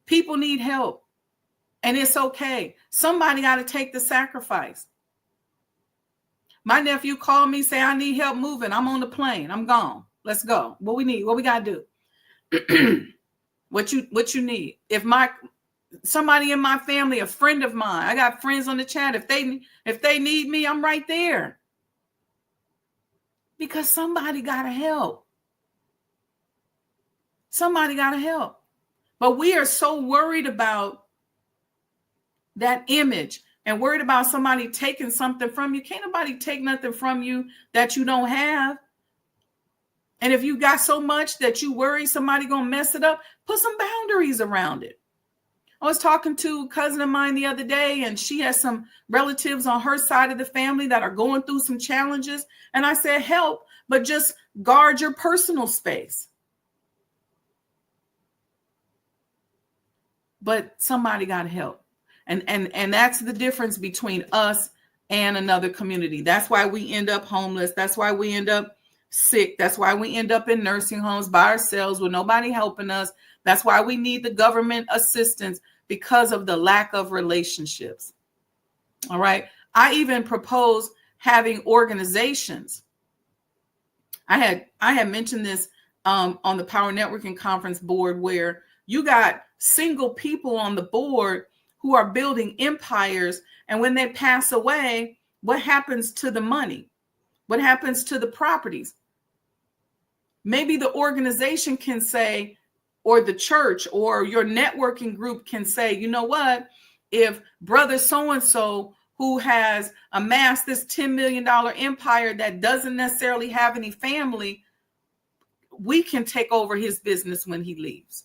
People need help, and it's okay. Somebody got to take the sacrifice. My nephew called me, say, I need help moving. I'm on the plane. I'm gone. Let's go. What we got to do? What you need? If somebody in my family, a friend of mine, I got friends on the chat. If they need me, I'm right there. Because somebody got to help. Somebody got to help. But we are so worried about that image and worried about somebody taking something from you. Can't nobody take nothing from you that you don't have. And if you got so much that you worry somebody going to mess it up, put some boundaries around it. I was talking to a cousin of mine the other day, and she has some relatives on her side of the family that are going through some challenges. And I said, help, but just guard your personal space. But somebody got to help. And that's the difference between us and another community. That's why we end up homeless. That's why we end up sick. That's why we end up in nursing homes by ourselves with nobody helping us. That's why we need the government assistance, because of the lack of relationships. All right. I even propose having organizations. I had mentioned this on the Power Networking Conference board, where you got single people on the board who are building empires. And when they pass away, what happens to the money? What happens to the properties? Maybe the organization can say, or the church or your networking group can say, you know what, if brother so-and-so who has amassed this $10 million empire that doesn't necessarily have any family, we can take over his business when he leaves.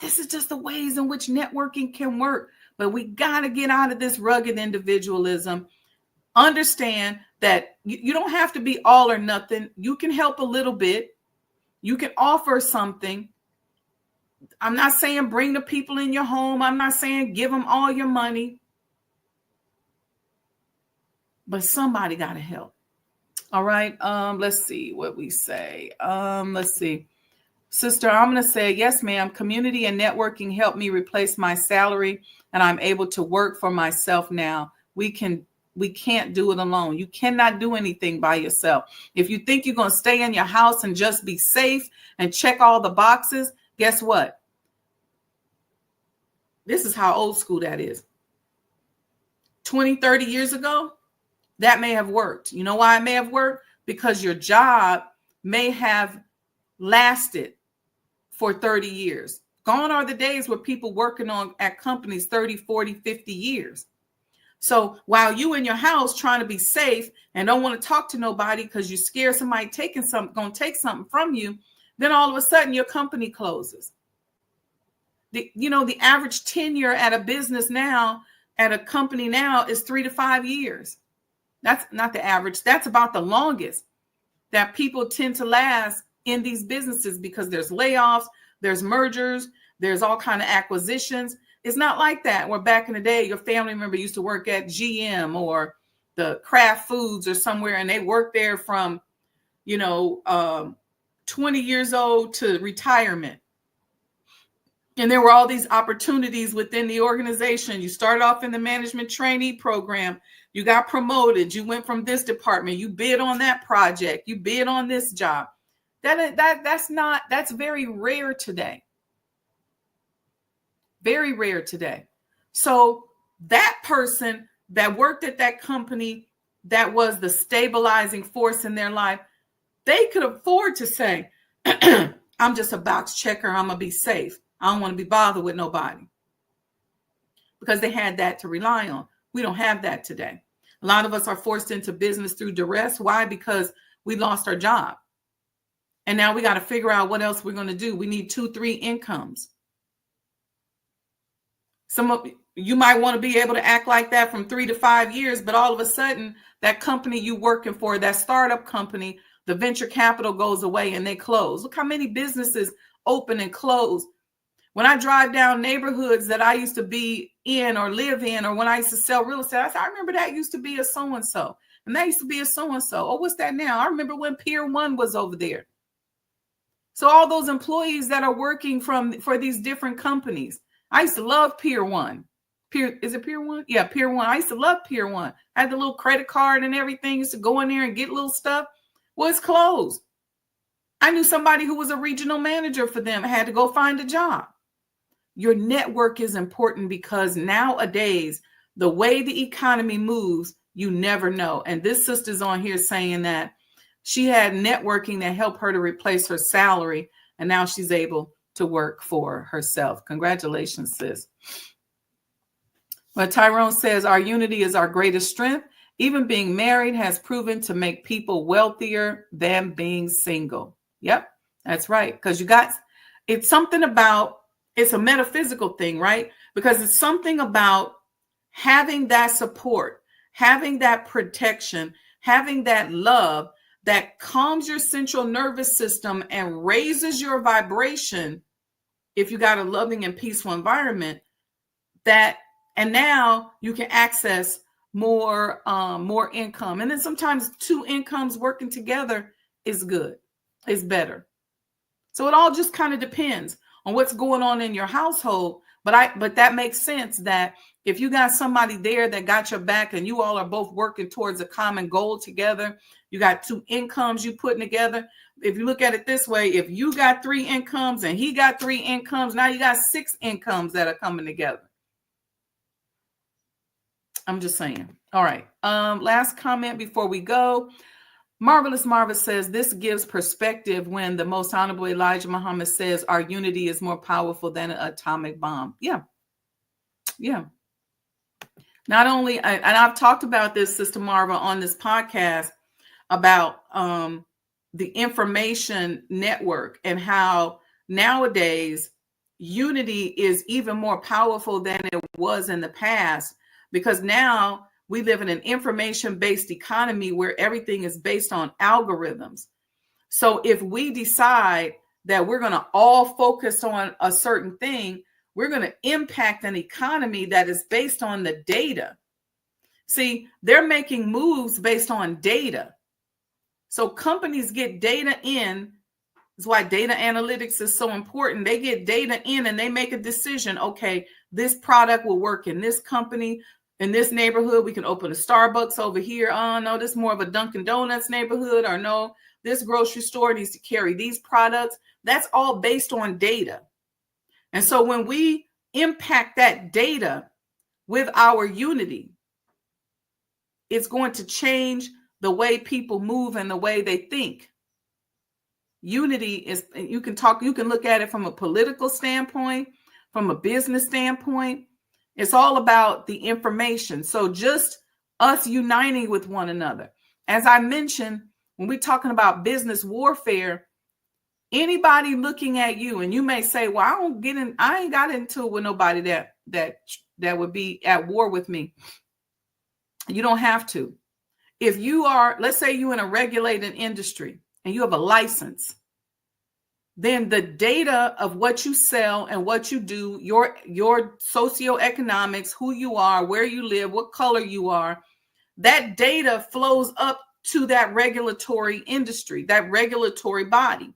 This is just the ways in which networking can work. But we got to get out of this rugged individualism. Understand that you don't have to be all or nothing. You can help a little bit. You can offer something. I'm not saying bring the people in your home. I'm not saying give them all your money. But somebody got to help. All right. Let's see what we say. Let's see. Sister, I'm going to say, yes, ma'am. Community and networking helped me replace my salary, and I'm able to work for myself now. We can't do it alone. You cannot do anything by yourself. If you think you're going to stay in your house and just be safe and check all the boxes, guess what? This is how old school that is. 20, 30 years ago, that may have worked. You know why it may have worked? Because your job may have lasted for 30 years. Gone are the days where people working at companies 30, 40, 50 years. So while you in your house trying to be safe and don't want to talk to nobody because you're scared somebody going to take something from you, then all of a sudden your company closes. The average tenure at a business now, at a company now, is 3 to 5 years. That's not the average. That's about the longest that people tend to last in these businesses, because there's layoffs, there's mergers, there's all kind of acquisitions. It's not like that where back in the day, your family member used to work at GM or the Kraft Foods or somewhere, and they worked there from, 20 years old to retirement. And there were all these opportunities within the organization. You started off in the management trainee program. You got promoted. You went from this department. You bid on that project. You bid on this job. That's very rare today. Very rare today. So that person that worked at that company that was the stabilizing force in their life, they could afford to say, I'm just a box checker. I'm going to be safe. I don't want to be bothered with nobody, because they had that to rely on. We don't have that today. A lot of us are forced into business through duress. Why? Because we lost our job. And now we got to figure out what else we're going to do. We need 2, 3 incomes. Some of you might want to be able to act like that from 3 to 5 years, but all of a sudden that company you working for, that startup company, the venture capital goes away and they close. Look how many businesses open and close. When I drive down neighborhoods that I used to be in or live in, or when I used to sell real estate, I remember that used to be a so-and-so. And that used to be a so-and-so. Oh, what's that now? I remember when Pier 1 was over there. So all those employees that are working for these different companies. I used to love Pier 1. Is it Pier 1? Yeah, Pier 1. I used to love Pier 1. I had the little credit card and everything. Used to go in there and get little stuff. Well, it's closed. I knew somebody who was a regional manager for them. I had to go find a job. Your network is important, because nowadays, the way the economy moves, you never know. And this sister's on here saying that she had networking that helped her to replace her salary, and now she's able to work for herself. Congratulations, sis. But Tyrone says, our unity is our greatest strength. Even being married has proven to make people wealthier than being single. Yep, that's right. Because it's something about, it's a metaphysical thing, right? Because it's something about having that support, having that protection, having that love that calms your central nervous system and raises your vibration. If you got a loving and peaceful environment, and now you can access more income. And then sometimes 2 incomes working together is good, is better. So it all just kind of depends on what's going on in your household. But that makes sense that if you got somebody there that got your back and you all are both working towards a common goal together, you got 2 incomes you putting together. If you look at it this way, if you got 3 incomes and he got 3 incomes, now you got 6 incomes that are coming together. I'm just saying. All right. Last comment before we go. Marvelous Marva says, this gives perspective when the most honorable Elijah Muhammad says our unity is more powerful than an atomic bomb. Yeah. Yeah. Not only, and I've talked about this, Sister Marva, on this podcast about the information network and how nowadays unity is even more powerful than it was in the past, because now we live in an information-based economy where everything is based on algorithms. So if we decide that we're going to all focus on a certain thing, we're going to impact an economy that is based on the data. See, they're making moves based on data. So companies get data in. That's why data analytics is so important. They get data in and they make a decision. Okay, this product will work in this company. In this neighborhood, we can open a Starbucks over here. Oh, no, this is more of a Dunkin' Donuts neighborhood. Or no, this grocery store needs to carry these products. That's all based on data. And so when we impact that data with our unity, it's going to change the way people move and the way they think. Unity is, you can look at it from a political standpoint, from a business standpoint. It's all about the information. So just us uniting with one another. As I mentioned, when we're talking about business warfare, anybody looking at you, and you may say, well, I ain't got into it with nobody that would be at war with me. You don't have to. If you are, let's say you're in a regulated industry and you have a license, then the data of what you sell and what you do, your socioeconomics, who you are, where you live, what color you are, that data flows up to that regulatory industry, that regulatory body.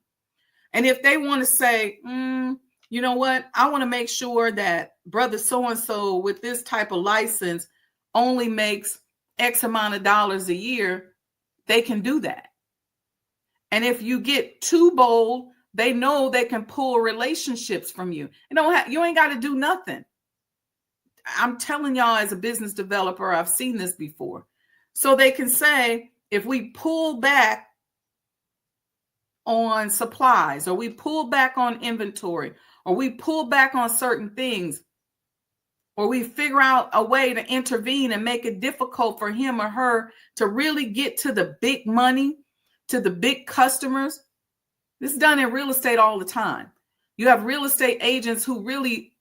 And if they want to say, you know what, I want to make sure that brother so-and-so with this type of license only makes X amount of dollars a year, they can do that. And if you get too bold, they know they can pull relationships from you. You ain't got to do nothing. I'm telling y'all, as a business developer, I've seen this before. So they can say, if we pull back on supplies, or we pull back on inventory, or we pull back on certain things, or we figure out a way to intervene and make it difficult for him or her to really get to the big money, to the big customers. This is done in real estate all the time. You have real estate agents who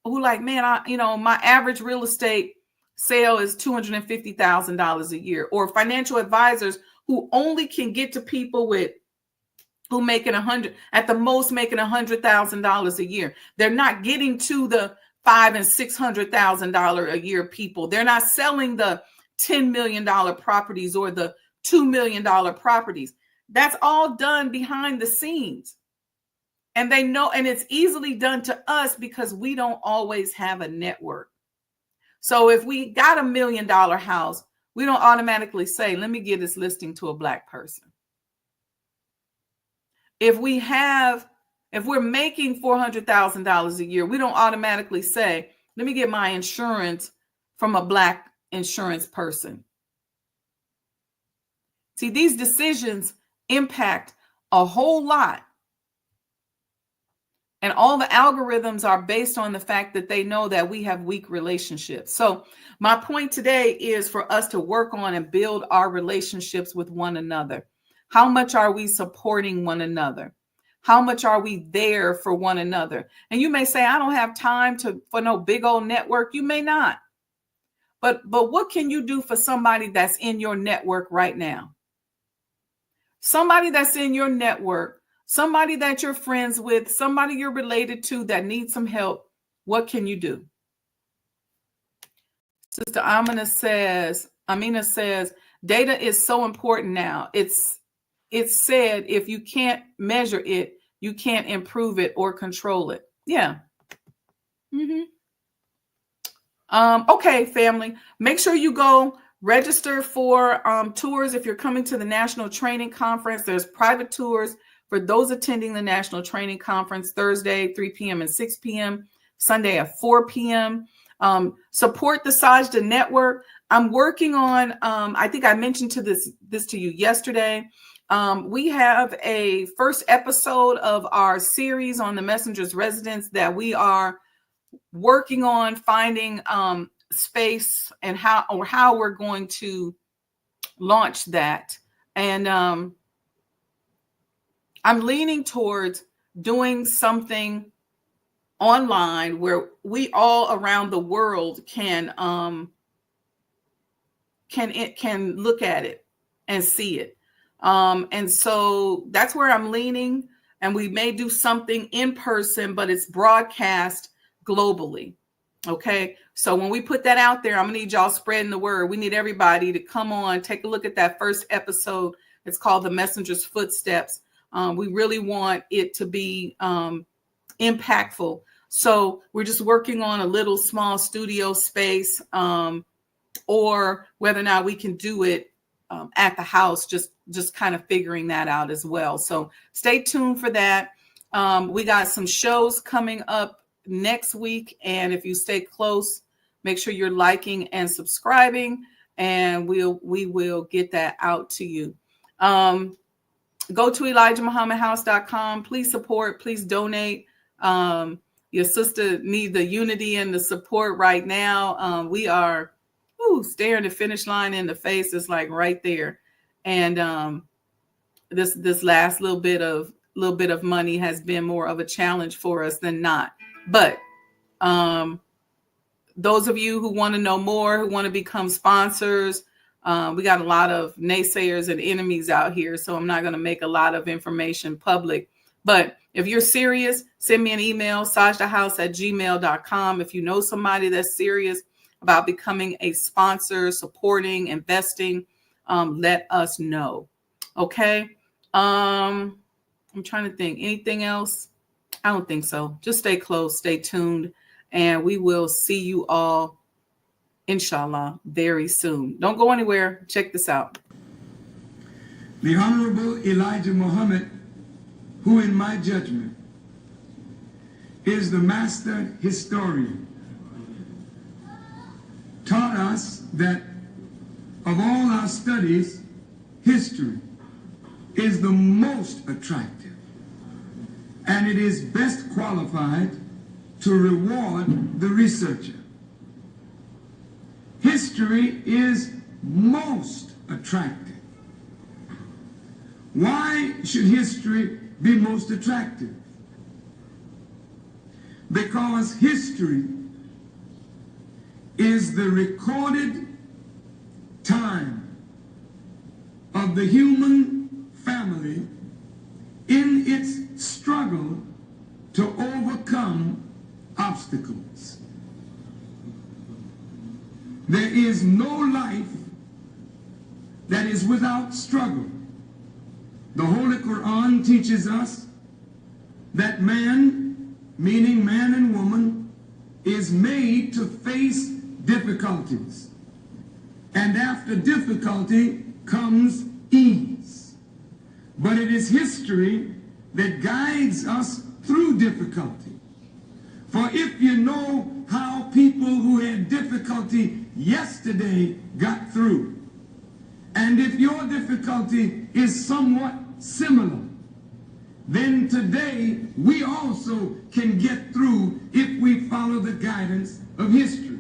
like, man, my average real estate sale is $250,000 a year, or financial advisors who only can get to people who making at the most making $100,000 a year. They're not getting to the $500,000 and $600,000 a year people. They're not selling the $10 million properties or the $2 million properties. That's all done behind the scenes. And they know, and it's easily done to us because we don't always have a network. So if we got $1 million house, we don't automatically say, let me give this listing to a Black person. If we're making $400,000 a year, we don't automatically say, let me get my insurance from a Black insurance person. See, these decisions impact a whole lot. And all the algorithms are based on the fact that they know that we have weak relationships. So my point today is for us to work on and build our relationships with one another. How much are we supporting one another? How much are we there for one another? And you may say, I don't have time for no big old network. You may not. But what can you do for somebody that's in your network right now? Somebody that's in your network, somebody that you're friends with, somebody you're related to that needs some help. What can you do? Sister Amina says, data is so important now. It's said if you can't measure it, you can't improve it or control it. Yeah. Okay, family. Make sure you go register for tours. If you're coming to the National Training Conference, there's private tours for those attending the National Training Conference, Thursday, 3 p.m. and 6 p.m., Sunday at 4 p.m. Support the Sajdah Network. I'm working on, I think I mentioned this to you yesterday. We have a first episode of our series on the Messenger's Residence that we are working on finding space and how we're going to launch that. And I'm leaning towards doing something online where we all around the world can look at it and see it. And so that's where I'm leaning. And we may do something in person, but it's broadcast globally. Okay. So when we put that out there, I'm gonna need y'all spreading the word. We need everybody to come on, take a look at that first episode. It's called The Messenger's Footsteps. We really want it to be impactful. So we're just working on a little small studio space, or whether or not we can do it at the house, just kind of figuring that out as well. So stay tuned for that. We got some shows coming up next week. And if you stay close, make sure you're liking and subscribing, and we will get that out to you. Go to ElijahMuhammadHouse.com. Please support. Please donate. Your sister needs the unity and the support right now. We are staring the finish line in the face. It's like right there. And this last little bit of money has been more of a challenge for us than not. But those of you who want to know more, who want to become sponsors, we got a lot of naysayers and enemies out here, so I'm not going to make a lot of information public. But if you're serious, send me an email, sajdahhouse@gmail.com. If you know somebody that's serious about becoming a sponsor, supporting, investing, let us know. Okay. I'm trying to think. Anything else? I don't think so. Just stay close, stay tuned, and we will see you all, inshallah, very soon. Don't go anywhere. Check this out. The Honorable Elijah Muhammad, who in my judgment is the master historian, taught us that of all our studies, history is the most attractive, and it is best qualified to reward the researcher. History is most attractive. Why should history be most attractive? Because history is the recorded time of the human family in its struggle to overcome obstacles. There is no life that is without struggle. The Holy Quran teaches us that man, meaning man and woman, is made to face difficulties. And after difficulty comes ease. But it is history that guides us through difficulty. For if you know how people who had difficulty yesterday got through, and if your difficulty is somewhat similar, then today we also can get through if we follow the guidance of history.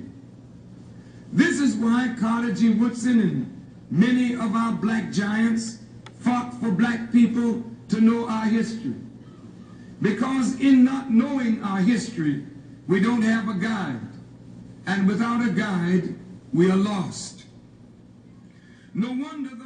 This is why Carter G. Woodson and many of our black giants fought for black people to know our history. Because in not knowing our history, we don't have a guide. And without a guide, we are lost. No wonder the